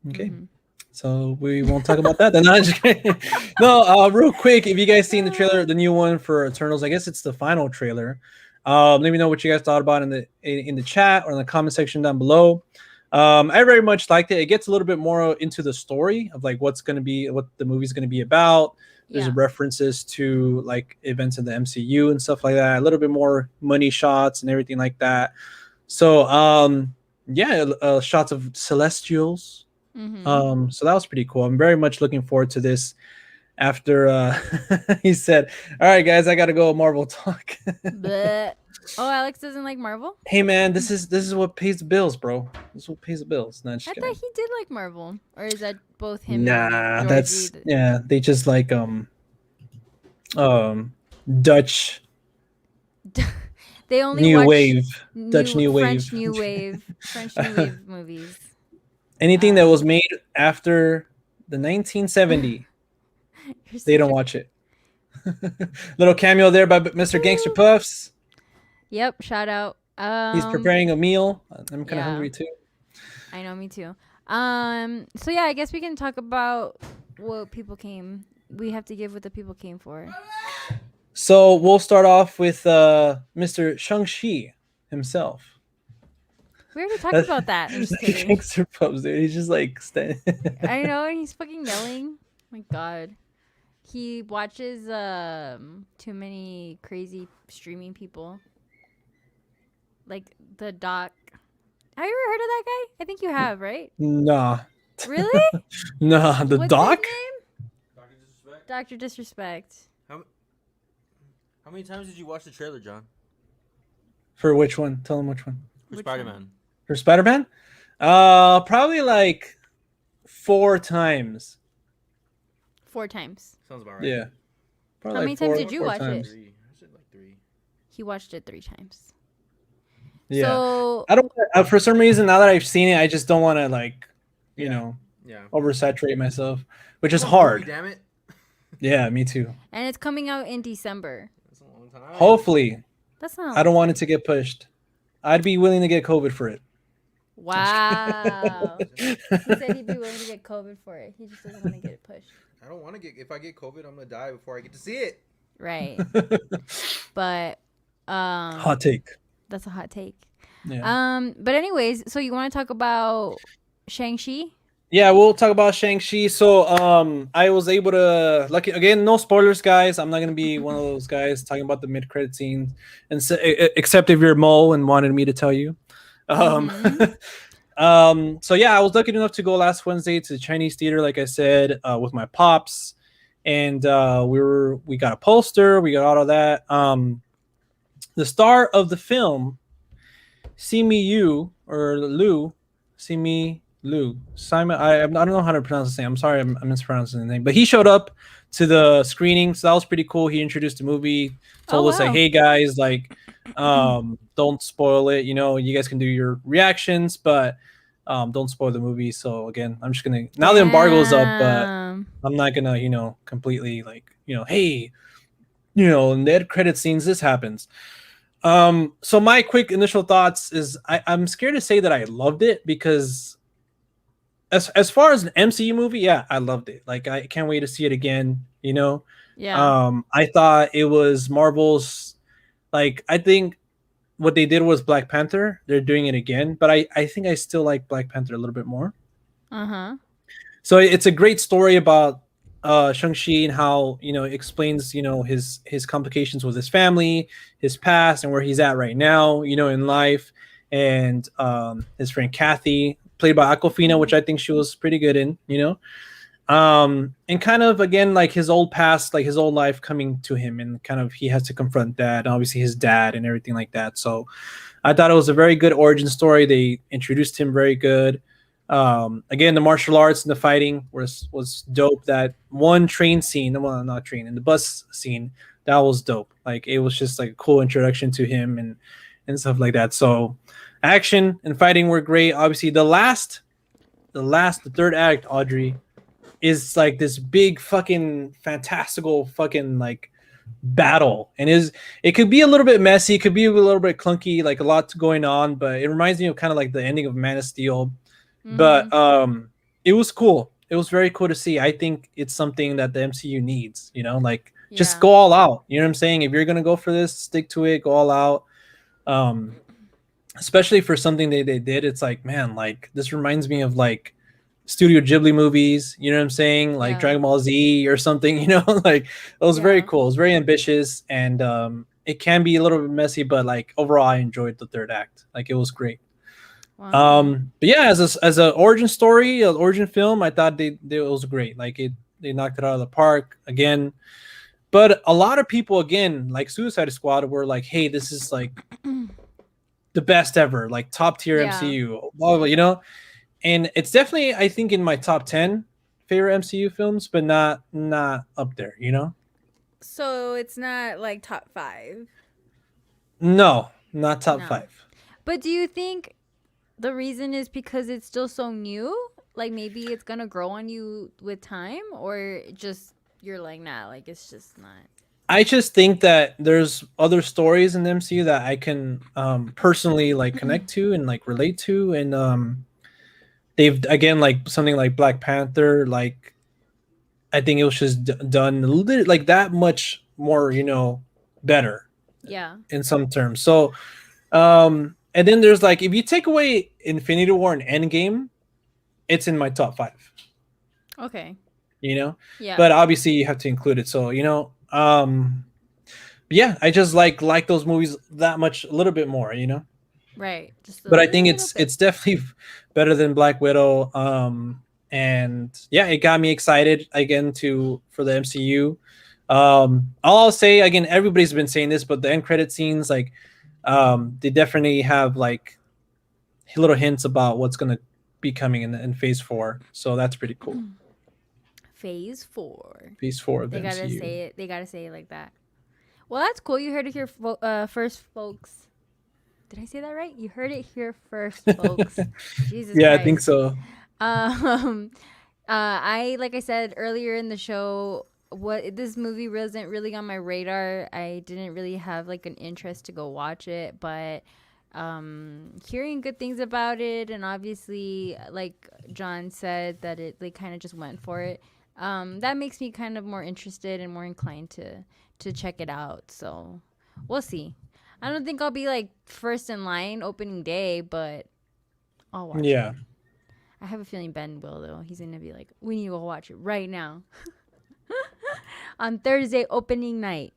Okay. Mhm. So we won't talk about that. Then no, I'm just kidding. No, real quick, if you guys seen the trailer, the new one for Eternals, I guess it's the final trailer. Let me know what you guys thought about in the chat or in the comment section down below. I very much liked it. It gets a little bit more into the story of like what the movie's gonna be about. There's Yeah. references to like events in the MCU and stuff like that. A little bit more money shots and everything like that. So yeah, shots of celestials. Mm-hmm. So that was pretty cool. I'm very much looking forward to this. After he said, "All right, guys, I gotta go Marvel talk." But oh, Alex doesn't like Marvel. Hey, man, this is what pays the bills, bro. This is what pays the bills. Not I just thought kidding. he did like Marvel, or is that both him and Nah, Georgie? that's yeah. They just like Dutch They only new watch wave, Dutch new new wave. French New Wave, French New Wave movies. Anything that was made after the 1970, You're they such don't a watch it. Little cameo there by Mr. Gangster Woo. Puffs. Yep, shout out. He's preparing a meal. I'm kind of Yeah. hungry too. I know, me too. So yeah, I guess we can talk about what people came. We have to give what the people came for. So we'll start off with Mr. Shang-Chi himself. We already talked about that. I'm just kidding. Gangster Puffs, dude. He's just like I know, and he's fucking yelling. My God, he watches too many crazy streaming people. Like the doc. Have you ever heard of that guy? I think you have, right? Nah. Really? Nah, the What's doc? his name? Dr. Disrespect. Dr. Disrespect. How many times did you watch the trailer, John? For which one? Tell him which one. For Which Spider-Man. For Spider-Man? Probably like 4 times. 4 times. Sounds about right. Yeah. Probably How many times did you 4 watch times. it? 3. I said like 3. He watched it 3 times. Yeah. So I don't for some reason, now that I've seen it, I just don't want to like, you know, Yeah. oversaturate myself, which is Come on, hard. movie, damn it. Yeah, me too. and it's coming out in December. That's a long time. Hopefully, That's not. I don't want it to get pushed. I'd be willing to get COVID for it. Wow. He said he'd be willing to get COVID for it. He just doesn't want to get it pushed. I don't want to get. If I get COVID, I'm gonna die before I get to see it. Right. But Hot take. that's a hot take. Yeah. But anyways, so you want to talk about Shang-Chi? Yeah, we'll talk about Shang-Chi. So, I was able to, lucky again, no spoilers, guys. I'm not gonna be one of those guys talking about the mid-credit scenes, and so, except if you're Mo and wanted me to tell you. So yeah, I was lucky enough to go last Wednesday to the Chinese theater, like I said, with my pops, and we got a poster, we got all of that. The star of the film, Simu or Lu, Simi Lu, Simon. I don't know how to pronounce his name. I'm sorry, I'm mispronouncing the name. But he showed up to the screening, so that was pretty cool. He introduced the movie, told us like, "Hey guys, like, don't spoil it. You know, you guys can do your reactions, but don't spoil the movie." So again, I'm just gonna now the embargo's up, but I'm not gonna, you know, completely like, you know, hey, you know, in the end credit scenes, this happens. So my quick initial thoughts is I'm scared to say that I loved it because as far as an MCU movie, yeah, I loved it. Like I can't wait to see it again, you know. Yeah. I thought it was Marvel's, like, I think what they did was Black Panther. They're doing it again, but I think I still like Black Panther a little bit more. Uh-huh. So it's a great story about Shang-Chi and how, you know, it explains, you know, his complications with his family, his past, and where he's at right now, you know, in life. And his friend Kathy, played by Aquafina, which I think she was pretty good in, you know. And kind of again like his old past, like his old life coming to him, and kind of he has to confront that, obviously his dad and everything like that. So I thought it was a very good origin story. They introduced him very good. Again, the martial arts and the fighting was dope. That one train scene, well, not train, in the bus scene, that was dope. Like it was just like a cool introduction to him and stuff like that. So action and fighting were great. Obviously, the third act, Audrey, is like this big fucking fantastical fucking like battle, and it could be a little bit messy, it could be a little bit clunky, like a lot going on, but it reminds me of kind of like the ending of Man of Steel. But it was cool. It was very cool to see. I think it's something that the MCU needs, you know, like just go all out. You know what I'm saying? If you're gonna go for this, stick to it, go all out. Especially for something they did, it's like, man, like this reminds me of like Studio Ghibli movies, you know what I'm saying? Like Yeah. Dragon Ball Z or something, like it was very Yeah. cool. It was very ambitious, and it can be a little bit messy, but like overall I enjoyed the third act. Like it was great. Wow. But yeah, as a origin story, an origin film, I thought they it was great. Like they knocked it out of the park again. But a lot of people again, like Suicide Squad, were like, "Hey, this is like the best ever, like top tier Yeah. MCU." Blah, blah, you know, and it's definitely I think in my top 10 favorite MCU films, but not up there. So it's not like top 5. No, not top No. 5. But do you think the reason is because it's still so new? Like maybe it's gonna grow on you with time, or just you're like, nah, like it's just not. I just think that there's other stories in the MCU that I can personally like connect to and like relate to, and they've again like something like Black Panther, like I think it was just done a little bit like that much more, better Yeah. in some terms. So, and then there's like if you take away Infinity War and Endgame, it's in my top 5. Okay. But Yeah. obviously you have to include it. So yeah, I just like those movies that much a little bit more. Right. Just a But I think little it's bit. it's definitely better than Black Widow. And yeah, it got me excited again for the MCU. I'll say again, everybody's been saying this, but the end credit scenes, like, they definitely have like little hints about what's gonna be coming in Phase 4. So that's pretty cool. Phase 4. Phase 4 of the They gotta MCU. say it. They gotta say it like that. Well, that's cool. You heard it here first, folks. Did I say that right? You heard it here first, folks. Jesus Yeah, Christ. I think so. I like I said earlier in the show, what this movie wasn't really on my radar. I didn't really have like an interest to go watch it, but hearing good things about it, and obviously, like John said, that it they kind of just went for it. That makes me kind of more interested and more inclined to check it out. So we'll see. I don't think I'll be like first in line opening day, but I'll watch Yeah. it. I have a feeling Ben will though. He's gonna be like, "We need to go watch it right now." On Thursday opening night.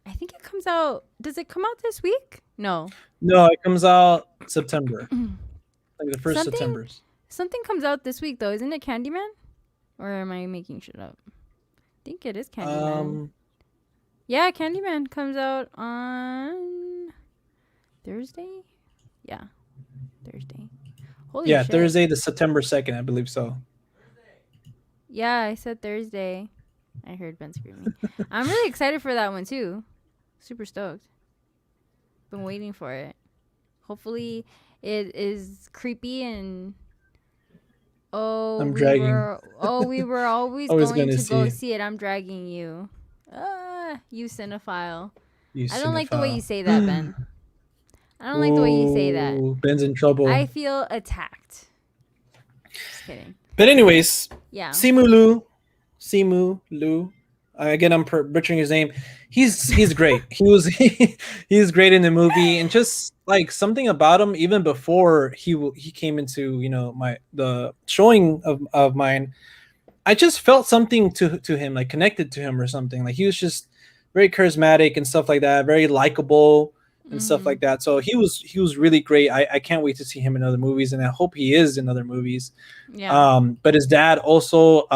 I think it comes out. Does it come out this week? No. No, it comes out September. Like the first Something- September's. Something comes out this week though. Isn't it Candyman? Or am I making shit up? I think it is Candyman. Yeah, Candyman comes out on Thursday. Yeah, Thursday. Holy Yeah, shit. Thursday, the September 2nd, I believe so. Yeah, I said Thursday. I heard Ben screaming. I'm really excited for that one too. Super stoked. Been waiting for it. Hopefully, it is creepy and. Oh, I'm dragging. We were always Always going gonna to go see. see it. I'm dragging you. You cinephile. You I don't like the way cinephile. you say that, Ben. I don't like the way you say that. Ooh, Ben's in trouble. I feel attacked. Just kidding. But anyways, Yeah. Simu Lu. Again, I'm butchering his name. He's great. He's great in the movie, and just like something about him, even before he came into the showing of mine, I just felt something to him, like connected to him or something. Like he was just very charismatic and stuff like that, very likable and stuff like that. So he was really great. I can't wait to see him in other movies, and I hope he is in other movies. Yeah. But his dad also,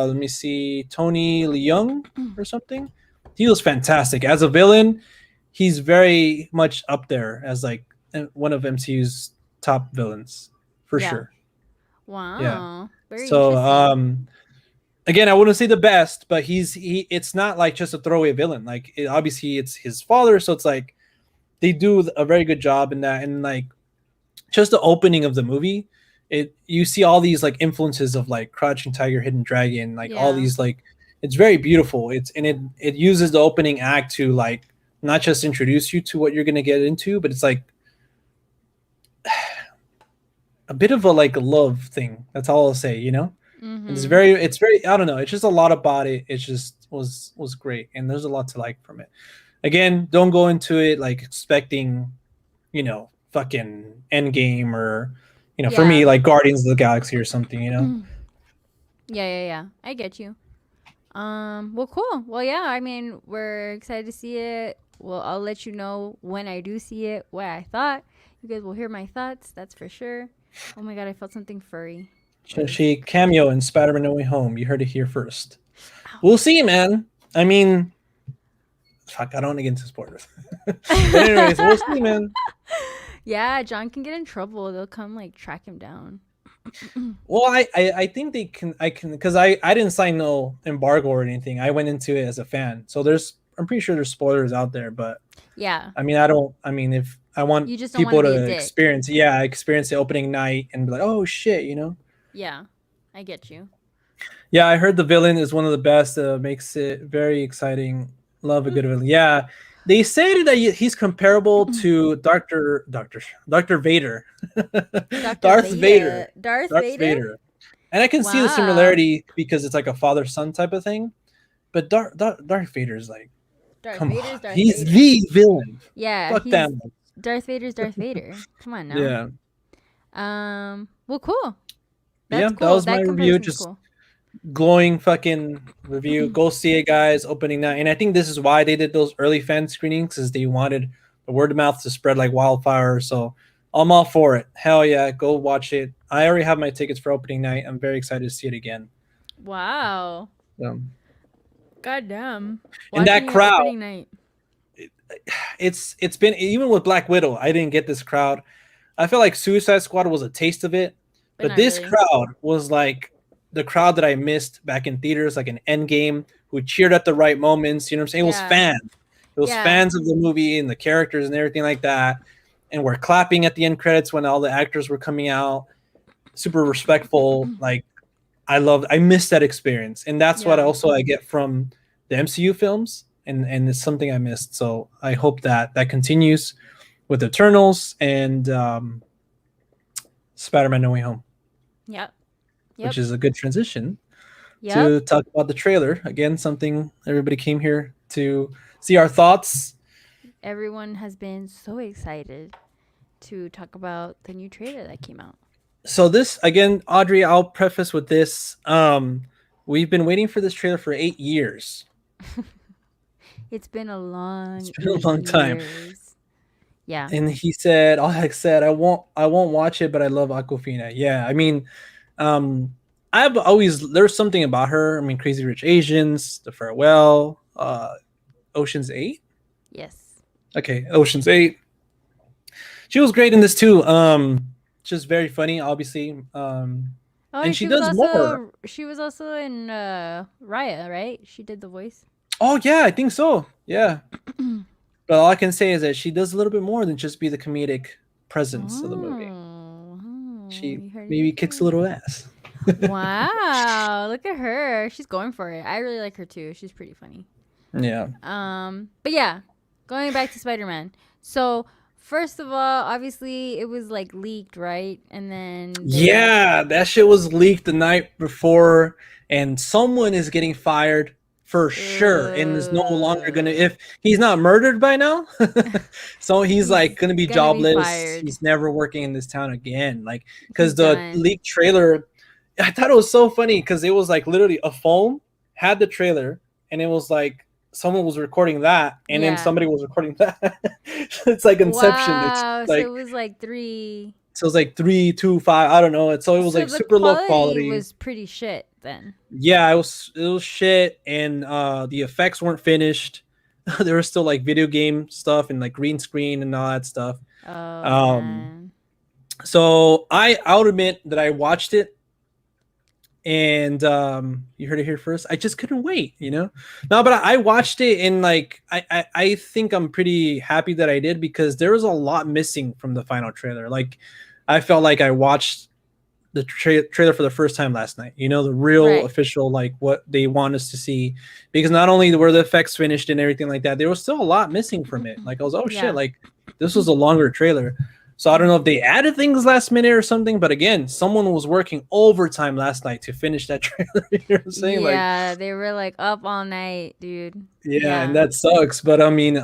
let me see, Tony Leung or something. He was fantastic as a villain. He's very much up there as like one of MCU's top villains for Yeah. sure. Wow. Yeah. Very So interesting. again, I wouldn't say the best, but it's not like just a throwaway villain. Like obviously it's his father, so it's like they do a very good job in that. And like just the opening of the movie, you see all these like influences of like Crouching Tiger, Hidden Dragon, like all Yeah. these like it's very beautiful. It uses the opening act to like not just introduce you to what you're gonna get into, but it's like a bit of a like love thing. That's all I'll say, Mhm. It's very I don't know, it's just a lot about it. It just was great, and there's a lot to like from it. Again, don't go into it like expecting fucking Endgame or for me Yeah. like Guardians of the Galaxy or something. Yeah. I get you. Well, cool. Well, yeah. I mean, we're excited to see it. Well, I'll let you know when I do see it what I thought. You guys will hear my thoughts. That's for sure. Oh my god, I felt something furry. Shang-Chi cameo in Spider-Man No Way Home. You heard it here first. Ow. We'll see, man. I mean, fuck, I don't want to get into spoilers. But anyways, we'll see, man. Yeah, John can get in trouble. They'll come like track him down. Well, I think I can because I didn't sign no embargo or anything. I went into it as a fan, so I'm pretty sure there's spoilers out there. But Yeah, I mean, if I want you just don't want people to be a to dick. experience the opening night and be like, oh shit, you know. Yeah, I get you. Yeah, I heard the villain is one of the best. Makes it very exciting. Love a good villain. Yeah, they say that he's comparable to Doctor Vader. Darth Vader. Darth Darth Vader. Vader. And I can see the Wow. similarity because it's like a father-son type of thing. But Darth Vader is like, Darth come Vader's on, Darth he's Vader. the villain. Yeah, Fuck he's that. Darth Vader's Darth Vader. Come on now. Yeah. Well, cool. Yeah, That's cool. that was my review. comparison's Just cool. glowing fucking review. Go see it, guys. Opening night, and I think this is why they did those early fan screenings, is they wanted the word of mouth to spread like wildfire. So I'm all for it. Hell yeah, go watch it. I already have my tickets for opening night. I'm very excited to see it again. Wow. God damn. And that Watching it crowd, opening night. it's been, even with Black Widow, I didn't get this crowd. I feel like Suicide Squad was a taste of it, but not this really. crowd was like the crowd that I missed back in theaters, like an Endgame, who cheered at the right moments. You know what I'm saying? It was Yeah. fans. It was Yeah. fans of the movie and the characters and everything like that. And we're clapping at the end credits when all the actors were coming out. Super respectful. Like, I missed that experience. And that's what Yeah. also I get from the MCU films. And it's something I missed. So I hope that continues with Eternals and Spider-Man No Way Home. Yep. Which is a good transition Yep. to talk about the trailer. Again, something everybody came here to see our thoughts. Everyone has been so excited to talk about the new trailer that came out. So this, again, Audrey, I'll preface with this. We've been waiting for this trailer for 8 years. It's been a long time. Yeah. And he said, Alex said, I won't watch it, but I love Aquafina. Yeah, I mean, there's something about her. I mean, Crazy Rich Asians, The Farewell, Ocean's 8. Yes. Okay, Ocean's 8. She was great in this too. Just very funny, obviously. And she does more. She was also in Raya, right? She did the voice. Oh yeah, I think so. Yeah. But all I can say is that she does a little bit more than just be the comedic presence of the movie. She maybe kicks a little ass. Wow, look at her. She's going for it. I really like her too. She's pretty funny. Yeah. But yeah, going back to Spider-Man. So first of all, obviously it was like leaked, right? And then that shit was leaked the night before, and someone is getting fired for sure, and is no longer gonna, if he's not murdered by now. So he's like gonna be jobless. He's never working in this town again. Like, because the leaked trailer, I thought it was so funny because it was like literally a phone had the trailer, and it was like someone was recording that, and then somebody was recording that. It's like Inception. Wow, it's like, so it was like 3. So it was like 3, 2, 5. I don't know. So it was like super low quality. It was pretty shit then. Yeah, it was shit, and the effects weren't finished. There was still like video game stuff and like green screen and all that stuff. Oh, man. So I'll admit that I watched it, and you heard it here first. I just couldn't wait, No, but I watched it, and like I think I'm pretty happy that I did, because there was a lot missing from the final trailer. Like, I felt like I watched the trailer for the first time last night. The real official, like what they want us to see, because not only were the effects finished and everything like that, there was still a lot missing from it. Like, I was shit, like this was a longer trailer. So I don't know if they added things last minute or something, but again, someone was working overtime last night to finish that trailer. You know what I'm saying? Yeah, they were like up all night, dude. Yeah, and that sucks. But I mean,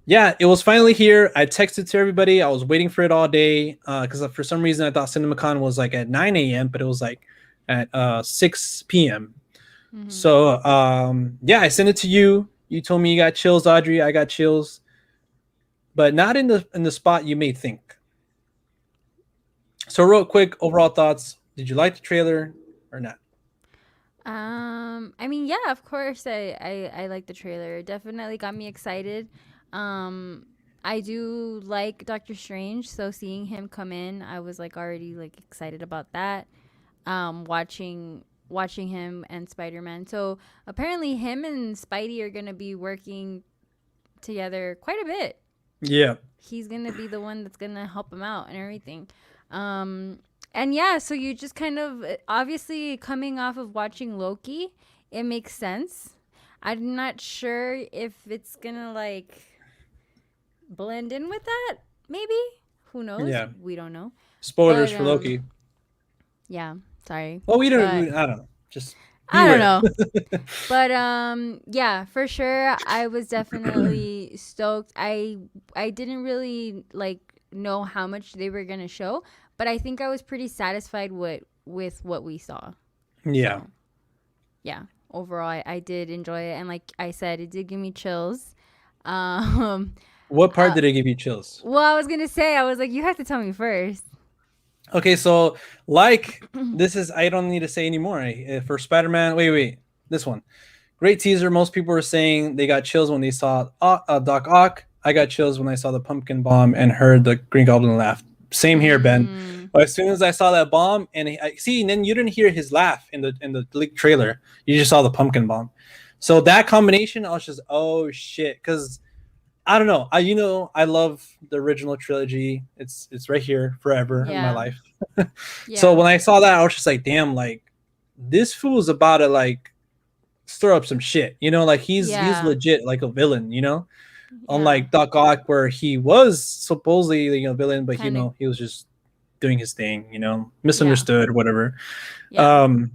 yeah, it was finally here. I texted to everybody. I was waiting for it all day because for some reason I thought CinemaCon was like at 9 a.m., but it was like at 6 p.m. Mm-hmm. So yeah, I sent it to you. You told me you got chills, Audrey. I got chills, but not in the spot you may think. So real quick, overall thoughts. Did you like the trailer or not? I mean, yeah, of course, I like the trailer. It definitely got me excited. Um, I do like Doctor Strange, so seeing him come in, I was like already like excited about that. Watching him and Spider Man. So apparently, him and Spidey are gonna be working together quite a bit. Yeah. He's gonna be the one that's gonna help him out and everything. Um, and yeah, so you just kind of obviously coming off of watching Loki, it makes sense. I'm not sure if it's gonna like blend in with that. Maybe, who knows? Yeah. We don't know. Spoilers But for Loki. yeah, sorry. Well, we don't. But I don't know. Just I don't beware. know. But yeah, for sure I was definitely stoked. I didn't really like know how much they were going to show, but I think I was pretty satisfied with what we saw. Yeah. So, yeah, overall I did enjoy it, and like I said, it did give me chills. Um What part uh, did it give you chills? well, I was going to say, I was like, you have to tell me first. Okay, so like this is I don't need to say anymore. For Spider-Man, wait, this one. Great teaser. Most people were saying they got chills when they saw Doc Ock. I got chills when I saw the pumpkin bomb and heard the Green Goblin laugh. Same here, Ben. Mm, But as soon as I saw that bomb, and I see, and then you didn't hear his laugh in the leaked trailer. You just saw the pumpkin bomb. So that combination, I was just, oh shit, because I don't know. I love the original trilogy. It's right here forever in my yeah. life. So Yeah. when I saw that, I was just like, damn, like this fool's about to like stir up some shit. Like he's Yeah. legit like a villain. Yeah. Unlike Doc Ock, where he was supposedly villain, but Kind of. he was just doing his thing. Yeah. Misunderstood, whatever. Yeah. Um,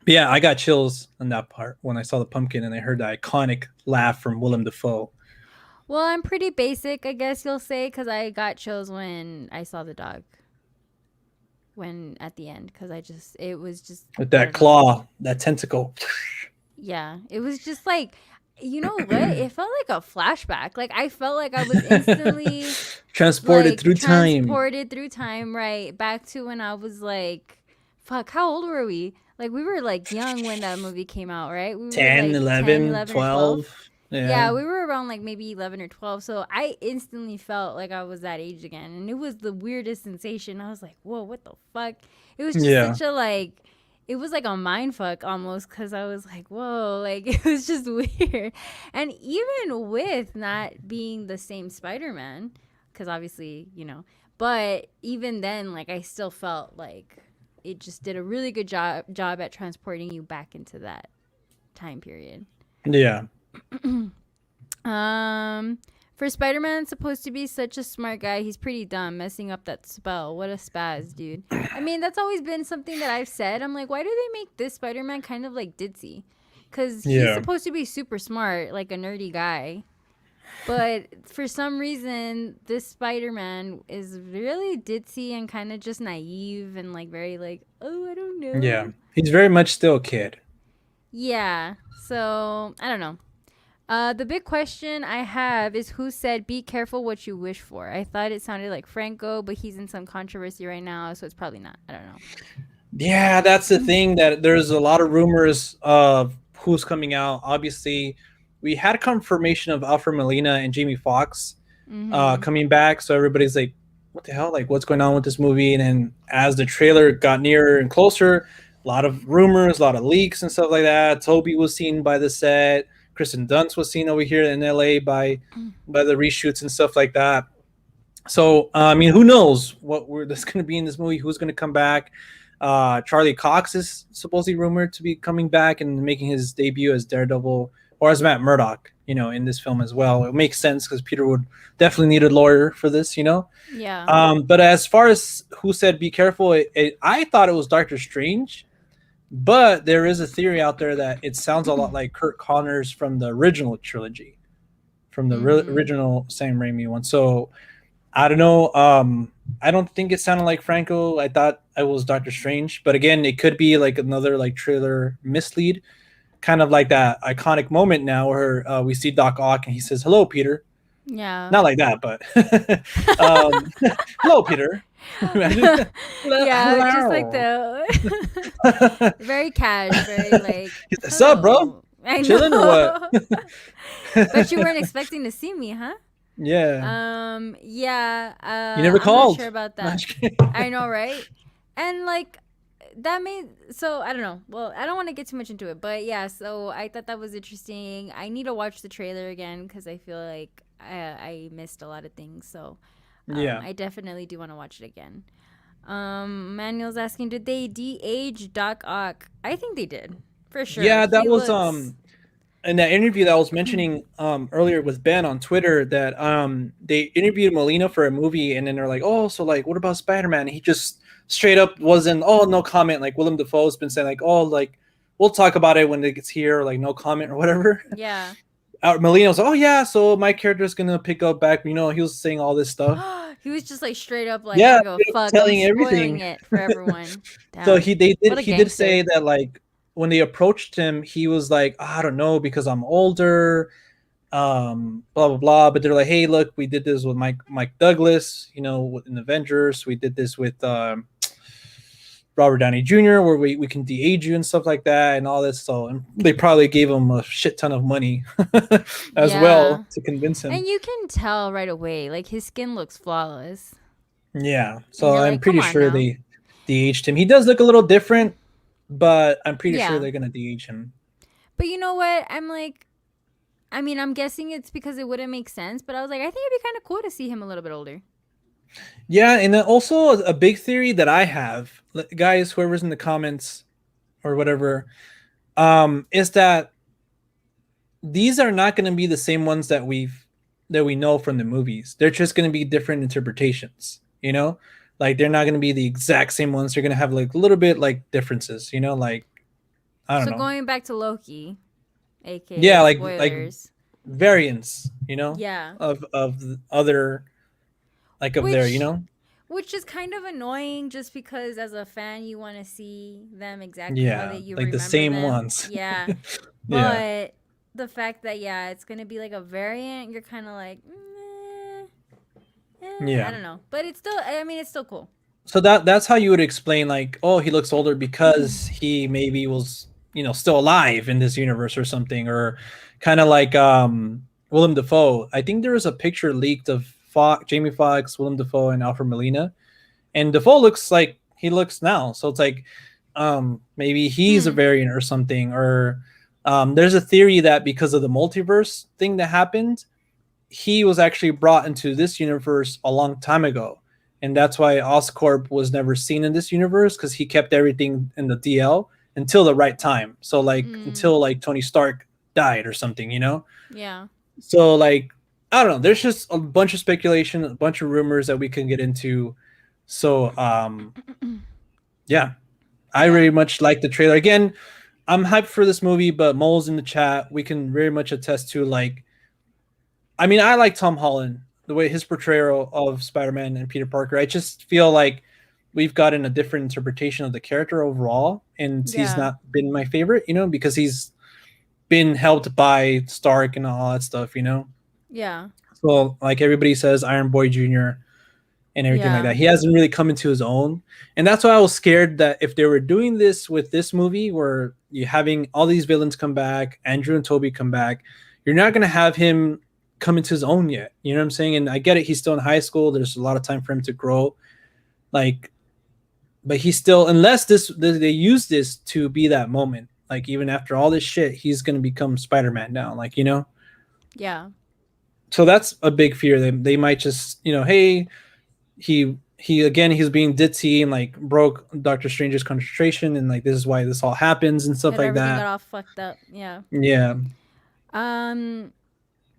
but yeah, I got chills on that part when I saw the pumpkin and I heard the iconic laugh from Willem Dafoe. Well, I'm pretty basic, I guess you'll say, because I got chills when I saw the dog. When at the end, because it was just, With I that don't know. claw, that tentacle. Yeah, it was just like, you know what? It felt like a flashback. Like I felt like I was instantly Transported like through time. transported through time, right back to when I was like, fuck, how old were we? Like we were like young when that movie came out, right? We were 10, like 10, 11, 11, or 12. 12. Yeah, Yeah. we were around like maybe 11 or 12. So I instantly felt like I was that age again. And it was the weirdest sensation. I was like, whoa, what the fuck? It was just Yeah. such a like, it was like a mind fuck almost, because I was like, whoa, like it was just weird. And even with not being the same Spider Man, because obviously, but even then, like I still felt like it just did a really good job at transporting you back into that time period. Yeah. Um, for Spider-Man supposed to be such a smart guy, he's pretty dumb, messing up that spell. What a spaz, dude. I mean, that's always been something that I've said. I'm like, why do they make this Spider-Man kind of like ditzy? Because he's Yeah. supposed to be super smart, like a nerdy guy. But for some reason, this Spider-Man is really ditzy and kind of just naive and like very like, oh, I don't know. Yeah. He's very much still a kid. Yeah. So I don't know. The big question I have is who said be careful what you wish for? I thought it sounded like Franco, but he's in some controversy right now, so it's probably not. I don't know. Yeah, that's the thing, that there's a lot of rumors of who's coming out. Obviously, we had confirmation of Alfred Molina and Jamie Foxx Mm-hmm. coming back, so everybody's like, what the hell? Like, what's going on with this movie? And then as the trailer got nearer and closer, a lot of rumors, a lot of leaks and stuff like that. Toby was seen by the set. Kristen Dunst was seen over here in LA by the reshoots and stuff like that. So I mean, who knows that's going to be in this movie? Who's going to come back? Charlie Cox is supposedly rumored to be coming back and making his debut as Daredevil or as Matt Murdock, in this film as well. It makes sense because Peter would definitely need a lawyer for this. Yeah. But as far as who said be careful, I thought it was Doctor Strange, but there is a theory out there that it sounds a lot like Kurt Connors from the original trilogy, from the Mm-hmm. original Sam Raimi one. So I don't know. I don't think it sounded like Franco. I thought I was Doctor Strange, but again, it could be like another like trailer mislead, kind of like that iconic moment now where we see Doc Ock and he says, "Hello, Peter." Yeah. Not like that, but um, "Hello, Peter." Imagine. Yeah, just like Hello. the very cash, very like He's like, "Sup, bro? hello. I Chilling or what?" know. Bet you weren't expecting to see me, huh? Yeah. Yeah, You never I'm not sure called. about No, that. just kidding. I know, right? And like that made so I don't know. Well, I don't want to get too much into it, but yeah. So I thought that was interesting. I need to watch the trailer again because I feel like I missed a lot of things. So Yeah. I definitely do want to watch it again. Manuel's asking, did they de-age Doc Ock? I think they did for sure. Yeah, that He was looks. in that interview that I was mentioning earlier with Ben on Twitter that they interviewed Molina for a movie and then they're like, "Oh, so like what about Spider-Man?" And he just straight up wasn't, "Oh, no comment." Like Willem Dafoe's been saying like, "Oh, like we'll talk about it when it gets here," or like no comment or whatever. Yeah. Molina was like, "Oh yeah, so my character's gonna pick up back." He was saying all this stuff. He was just like straight up like, I Yeah, don't give a fuck. I'm telling spoiling everything. it for everyone. So Damn. What a he did gangster. say that like when they approached him, he was like, I don't know because I'm older, blah blah blah. But they're like, hey, look, we did this with Mike Douglas, in Avengers. We did this with Robert Downey Jr., where we can de-age you and stuff like that and all this. So and they probably gave him a shit ton of money as Yeah. well to convince him. And you can tell right away, like his skin looks flawless. Yeah. And So you're I'm like, come pretty on sure now. they de-aged him. He does look a little different, but I'm pretty sure Yeah. they're gonna de-age him. But you know what? I'm like, I mean, I'm guessing it's because it wouldn't make sense, but I was like, I think it'd be kind of cool to see him a little bit older. Yeah, and then also a big theory that I have, guys, whoever's in the comments or whatever, is that these are not going to be the same ones that we know from the movies. They're just going to be different interpretations. Like they're not going to be the exact same ones. They're going to have like a little bit like differences. Like I don't So know. going back to Loki, aka Yeah, like spoilers. variants. Yeah. Of the other like of their. Which which is kind of annoying just because as a fan you want to see them exactly how Yeah, they you like the remember same them. ones. Yeah. Yeah. But the fact that it's going to be like a variant, you're kind of like I Yeah. don't know. But it's still I mean it's still cool. So that's how you would explain like, oh, he looks older because he maybe was still alive in this universe or something, or kind of like Willem Dafoe. I think there was a picture leaked of Jamie Foxx, Willem Dafoe, and Alfred Molina, and Dafoe looks like he looks now. So it's like maybe he's a variant or something, or there's a theory that because of the multiverse thing that happened, he was actually brought into this universe a long time ago, and that's why Oscorp was never seen in this universe because he kept everything in the DL until the right time. So like until like Tony Stark died or something. Yeah. So like I don't know. There's just a bunch of speculation, a bunch of rumors that we can get into. So yeah, I very much like the trailer. Again, I'm hyped for this movie, but Mole's in the chat. We can very much attest to like I mean, I like Tom Holland, the way his portrayal of Spider-Man and Peter Parker. I just feel like we've gotten a different interpretation of the character overall, and he's Yeah. not been my favorite, because he's been helped by Stark and all that stuff. Yeah. So, like everybody says, Iron Boy Jr. and everything like Yeah. that. He hasn't really come into his own, and that's why I was scared that if they were doing this with this movie, where you're having all these villains come back, Andrew and Toby come back, you're not gonna have him come into his own yet. You know what I'm saying? And I get it. He's still in high school. There's a lot of time for him to grow. Like, but he's still, unless they use this to be that moment. Like, even after all this shit, he's gonna become Spider-Man now. Like. Yeah. So that's a big fear. They might just, hey, he again he's being ditzy and like broke Doctor Strange's concentration and like this is why this all happens and stuff Got like everything that. got all fucked up. Yeah. Yeah.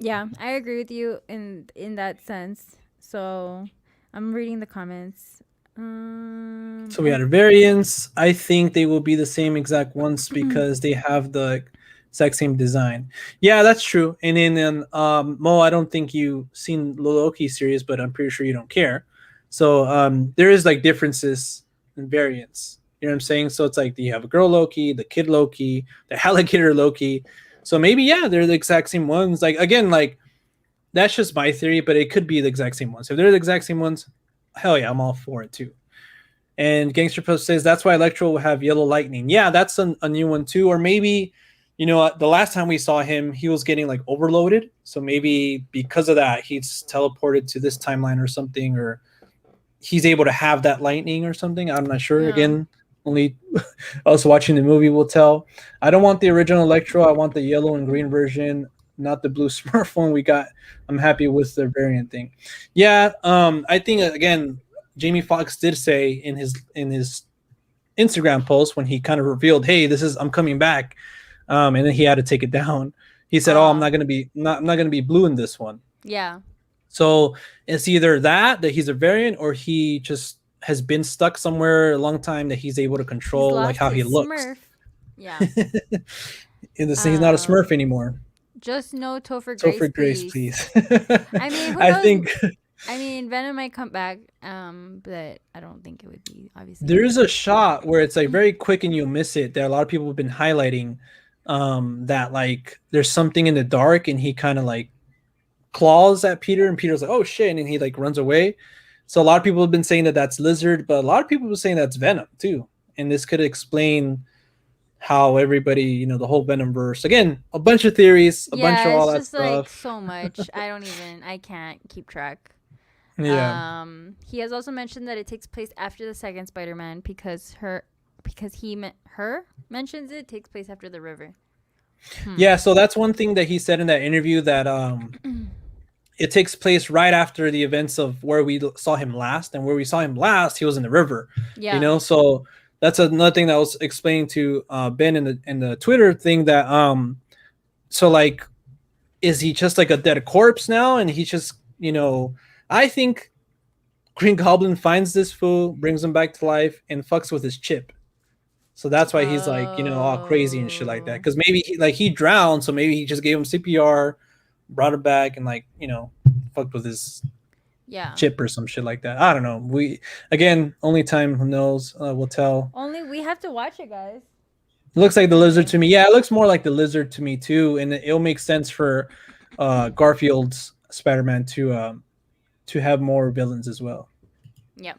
Yeah, I agree with you in that sense. So, I'm reading the comments. So we had a variance. I think they will be the same exact ones because they have the exact same design. Yeah, that's true. And then Mo, I don't think you've seen the Loki series, but I'm pretty sure you don't care. So there is like differences and variants. You know what I'm saying? So it's like you have a girl Loki, the kid Loki, the alligator Loki. So maybe yeah, they're the exact same ones. Like again, like that's just my theory, but it could be the exact same ones. If they're the exact same ones, hell yeah, I'm all for it too. And Gangster Post says that's why Electro will have yellow lightning. Yeah, that's a new one too. Or maybe, the last time we saw him, he was getting like overloaded. So maybe because of that, he's teleported to this timeline or something, or he's able to have that lightning or something. I'm not sure. Yeah. Again, only us watching the movie will tell. I don't want the original Electro. I want the yellow and green version, not the blue Smurf one we got. I'm happy with the variant thing. Yeah, I think again, Jamie Foxx did say in his Instagram post when he kind of revealed, "Hey, I'm coming back," and then he had to take it down. He said, "Oh, I'm not gonna be blue in this one." Yeah. So it's either that he's a variant, or he just has been stuck somewhere a long time that he's able to control like how he looks. Smurf. Yeah. In the he's not a Smurf anymore. Just no Topher Grace, Topher Grace, please. I mean, who I knows? think I mean, Venom might come back, but I don't think it would be obviously. there's a shot where it's like very quick and you'll miss it that a lot of people have been highlighting, that like there's something in the dark and he kind of like claws at Peter and Peter's like, oh shit, and then he like runs away. So a lot of people have been saying that that's Lizard, but a lot of people have been saying that's Venom too. And this could explain how everybody, the whole Venom verse. Again, a bunch of theories, a bunch of all that just stuff. Like so much. I can't keep track. Yeah. He has also mentioned that it takes place after the second Spider-Man because her mentions it takes place after the river. Yeah, so that's one thing that he said in that interview, that it takes place right after the events of where we saw him last, and where we saw him last, he was in the river. Yeah. So that's another thing that I was explaining to Ben in the Twitter thing, that so like, is he just like a dead corpse now, and he's just I think Green Goblin finds this fool, brings him back to life, and fucks with his chip. So that's why he's like, all crazy and shit like that. Because maybe he drowned, so maybe he just gave him CPR, brought him back, and fucked with his chip or some shit like that. I don't know. Only time knows will tell. Only we have to watch it, guys. It looks like the Lizard to me. Yeah, it looks more like the Lizard to me too, and it'll make sense for Garfield's Spider-Man to have more villains as well. Yeah.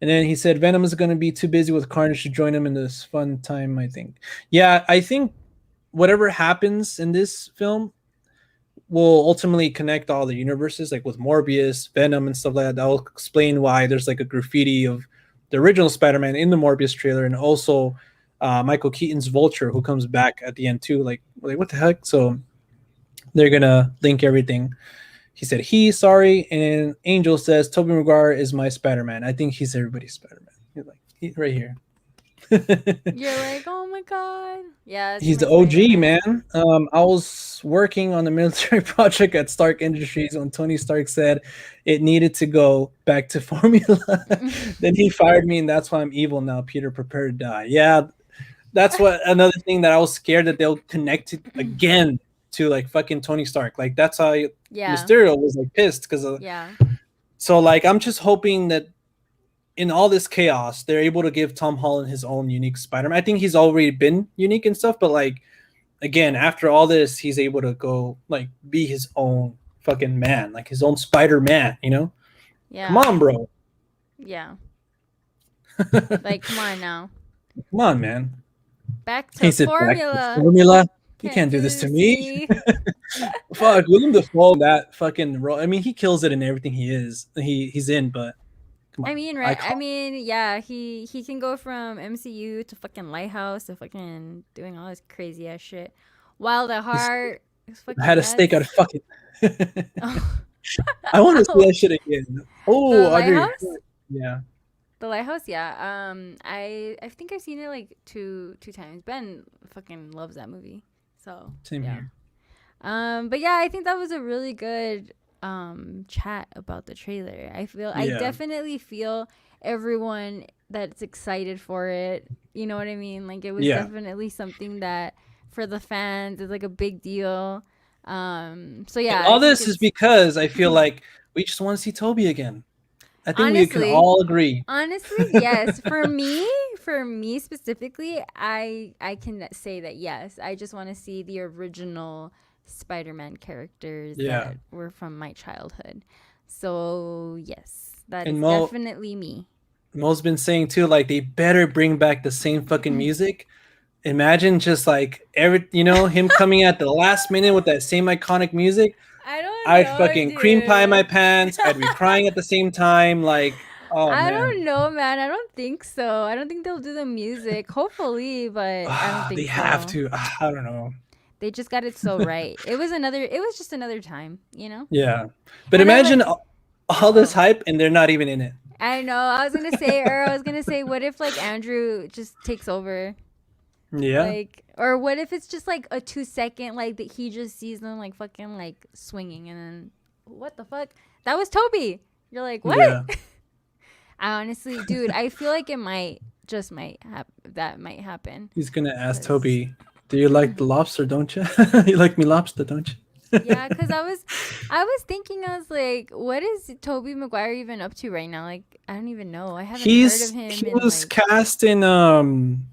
And then he said Venom is going to be too busy with Carnage to join him in this fun time, I think. Yeah, I think whatever happens in this film will ultimately connect all the universes, like with Morbius, Venom, and stuff like that. That will explain why there's like a graffiti of the original Spider-Man in the Morbius trailer, and also Michael Keaton's Vulture, who comes back at the end too. Like what the heck? So they're going to link everything. He said sorry, and Angel says Tobey Maguire is my Spider-Man. I think he's everybody's Spider-Man. Right here. You're like, oh my god. Yeah. He's the OG, Spider-Man. Man. I was working on a military project at Stark Industries when Tony Stark said it needed to go back to formula. Then he fired me, and that's why I'm evil now. Peter, prepare to die. Yeah, that's what another thing that I was scared that they'll connect it again to like fucking Tony Stark. Like that's how Mysterio was like pissed because of So like I'm just hoping that in all this chaos they're able to give Tom Holland his own unique Spider-Man. I think he's already been unique and stuff, but like again after all this he's able to go like be his own fucking man, like his own Spider-Man, Yeah. Come on, bro. Yeah. Like come on now. Come on, man. Back to formula. Back to formula. You can't do this to me. Fuck, Willem Dafoe, that fucking role. I mean, he kills it in everything he's in, but come on. I mean, right? I mean, yeah, he can go from MCU to fucking Lighthouse to fucking doing all this crazy ass shit. Wild at Heart. I had a steak out of fucking. I want to see that shit again. Oh, Audrey. Yeah. The Lighthouse, yeah. I think I've seen it like two times. Ben fucking loves that movie. So same here. But yeah, I think that was a really good chat about the trailer. I definitely feel everyone that's excited for it. You know what I mean? Like it was definitely something that for the fans. It's like a big deal. So And yeah, I all think this is it's because I feel like we just want to see Toby again. I think we can honestly, all agree. honestly, yes. For me specifically, I can say that yes. I just want to see the original Spider-Man characters Yeah. that were from my childhood. So yes, that And is definitely me. Mo's been saying too, like they better bring back the same fucking music. Imagine just like him coming at the last minute with that same iconic music. I don't I'd know, fucking cream pie my dude. pants. I'd be crying at the same time. Like, oh I don't man, know, man. I don't think so. I don't think they'll do the music. Hopefully, but I don't they think have so. to. I don't know. They just got it so right. It was just another time, you know? Yeah, but And I imagine like all this oh. hype and they're not even in it. I know. I was gonna say, what if like Andrew just takes over? Yeah, Like, or what if it's just like a 2 second, like that he just sees them like fucking like swinging, and then what the fuck? That was Toby. You're like, what? yeah. I honestly, dude, I feel like that might happen. He's gonna ask 'Cause- Toby, "Do you like the lobster? Don't you? You like me lobster? Don't you?" yeah, because I was thinking, I was like, what is Toby Maguire even up to right now? Like, I don't even know. I haven't heard of him He in was like. cast in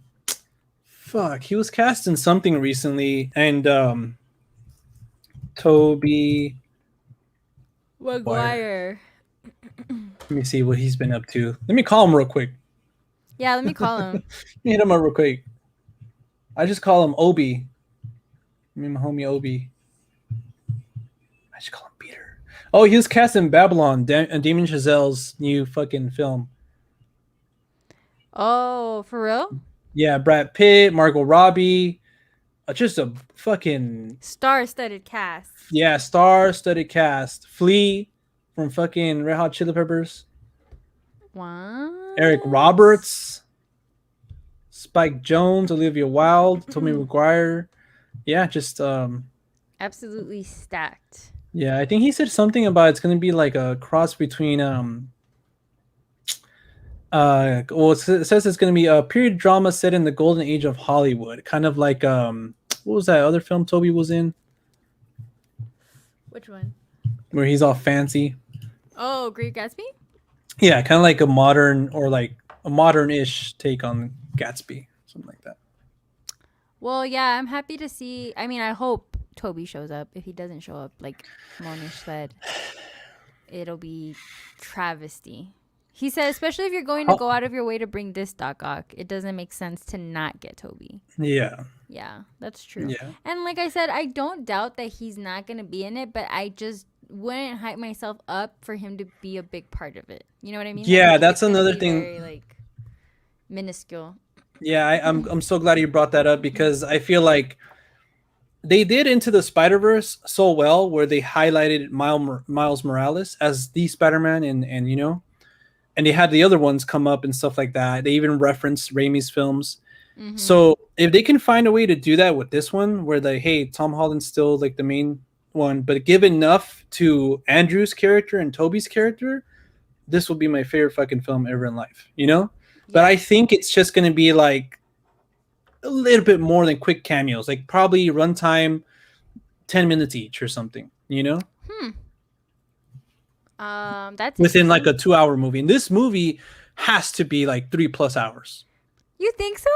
fuck, he was cast in something recently, and Toby Maguire. Maguire. Let me see what he's been up to. Let me call him real quick. Yeah, let me call him. Let me hit him up real quick. I just call him Obi. Me and my homie Obi. I should call him Peter. Oh, he was cast in Babylon, Damien Chazelle's new fucking film. Oh, for real? Yeah, Brad Pitt, Margot Robbie. Just a fucking Star-studded cast. yeah, star-studded cast. Flea from fucking Red Hot Chili Peppers. What? Eric Roberts, Spike Jones, Olivia Wilde, Tommy Maguire. Yeah, just Absolutely stacked. yeah, I think he said something about it's gonna be like a cross between well, it says it's gonna be a period drama set in the golden age of Hollywood, kind of like what was that other film Toby was in Which one? where he's all fancy? Oh, Great Gatsby? Yeah, kind of like a modern or like a modern-ish take on Gatsby, something like that. Well, yeah, I'm happy to see. I mean, I hope Toby shows up. If he doesn't show up, like Monish said, it'll be travesty. He said, especially if you're going to go out of your way to bring this Doc Ock, it doesn't make sense to not get Toby. Yeah. Yeah, that's true. Yeah. And like I said, I don't doubt that he's not going to be in it, but I just wouldn't hype myself up for him to be a big part of it. You know what I mean? Yeah, I think that's it's gonna another be thing. Very, like, minuscule. Yeah, I'm so glad you brought that up because I feel like they did Into the Spider-Verse so well where they highlighted Miles Morales as the Spider-Man and and they had the other ones come up and stuff like that. They even referenced Raimi's films. Mm-hmm. So if they can find a way to do that with this one where hey, Tom Holland's still like the main one, but give enough to Andrew's character and Toby's character, this will be my favorite fucking film ever in life, But I think it's just going to be like a little bit more than quick cameos, like probably runtime 10 minutes each or something, That's within like a 2-hour movie. And this movie has to be like 3+ hours. You think so?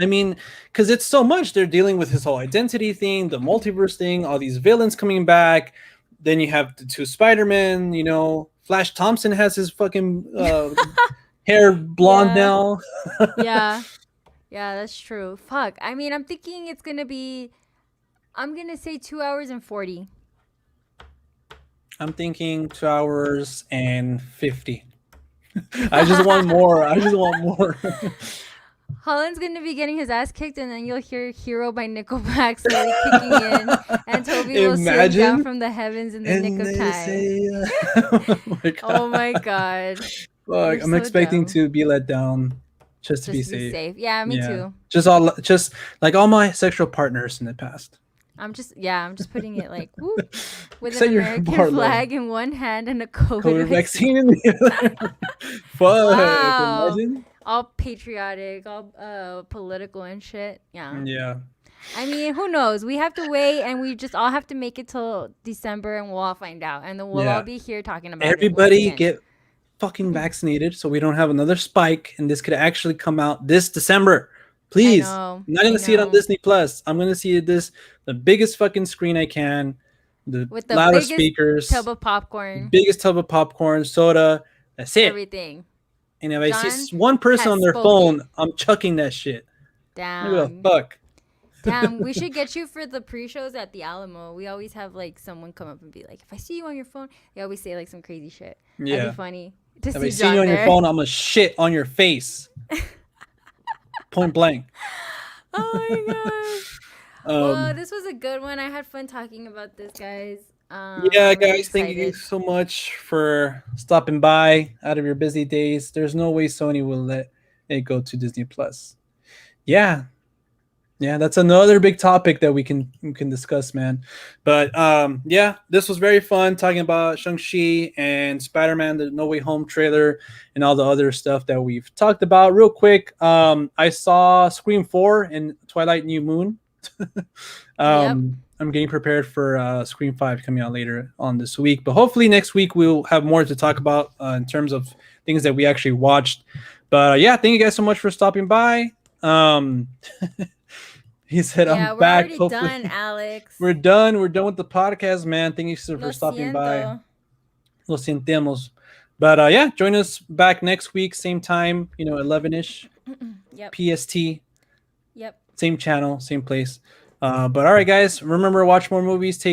I mean, because it's so much. They're dealing with his whole identity thing, the multiverse thing, all these villains coming back. Then you have the two Spider-Men, Flash Thompson has his fucking hair blonde now. Yeah, that's true. Fuck. I mean, I'm thinking it's going to be, I'm going to say 2 hours and 40. I'm thinking 2 hours and 50. I just want more. Holland's going to be getting his ass kicked, and then you'll hear Hero by Nickelback slowly kicking in, and Toby will swing down from the heavens in the nick of time. Oh my god. Fuck, I'm expecting to be let down just to be safe. Yeah, me too. Just like all my sexual partners in the past. I'm just putting it like whoop, with an American flag in one hand and a COVID vaccine in the other. Fuck, wow. imagine. All patriotic, all political and shit. Yeah. Yeah. I mean, who knows? We have to wait, and we just all have to make it till December, and we'll all find out, and then we'll all Yeah. be here talking about it once Everybody again. get fucking vaccinated so we don't have another spike and this could actually come out this December. Please. know, I'm not gonna I see it on know. Disney Plus. I'm gonna see it the biggest fucking screen I can, the With the loudest biggest speakers, tub of popcorn, biggest tub of popcorn, soda. That's it. everything. And if I John see one person has on their spoken. phone, I'm chucking that shit. I go, Damn. fuck. Damn, we should get you for the pre-shows at the Alamo. We always have like someone come up and be like, "If I see you on your phone," they always say like some crazy shit. That'd Yeah. be funny to If see I see John you on there. your phone, I'm gonna shit on your face. Point blank. Oh my gosh. Well, Um, this was a good one. I had fun talking about this, guys. yeah, I'm really guys, thank you excited. so much for stopping by out of your busy days. There's no way Sony will let it go to Disney Plus. Yeah, that's another big topic that we can discuss, man. But yeah, this was very fun talking about Shang-Chi and Spider-Man, the No Way Home trailer, and all the other stuff that we've talked about. Real quick, I saw Scream 4 and Twilight New Moon. I'm getting prepared for Scream 5 coming out later on this week, but hopefully next week we'll have more to talk about in terms of things that we actually watched. But yeah, thank you guys so much for stopping by. He said, Yeah, I'm we're back. already Hopefully. done, Alex. We're done with the podcast, man. Thank you for Lo stopping by. siento. Lo sentimos. But yeah, join us back next week, same time, 11-ish Yep. PST, Yep. same channel, same place. But all right, guys, remember, watch more movies. Take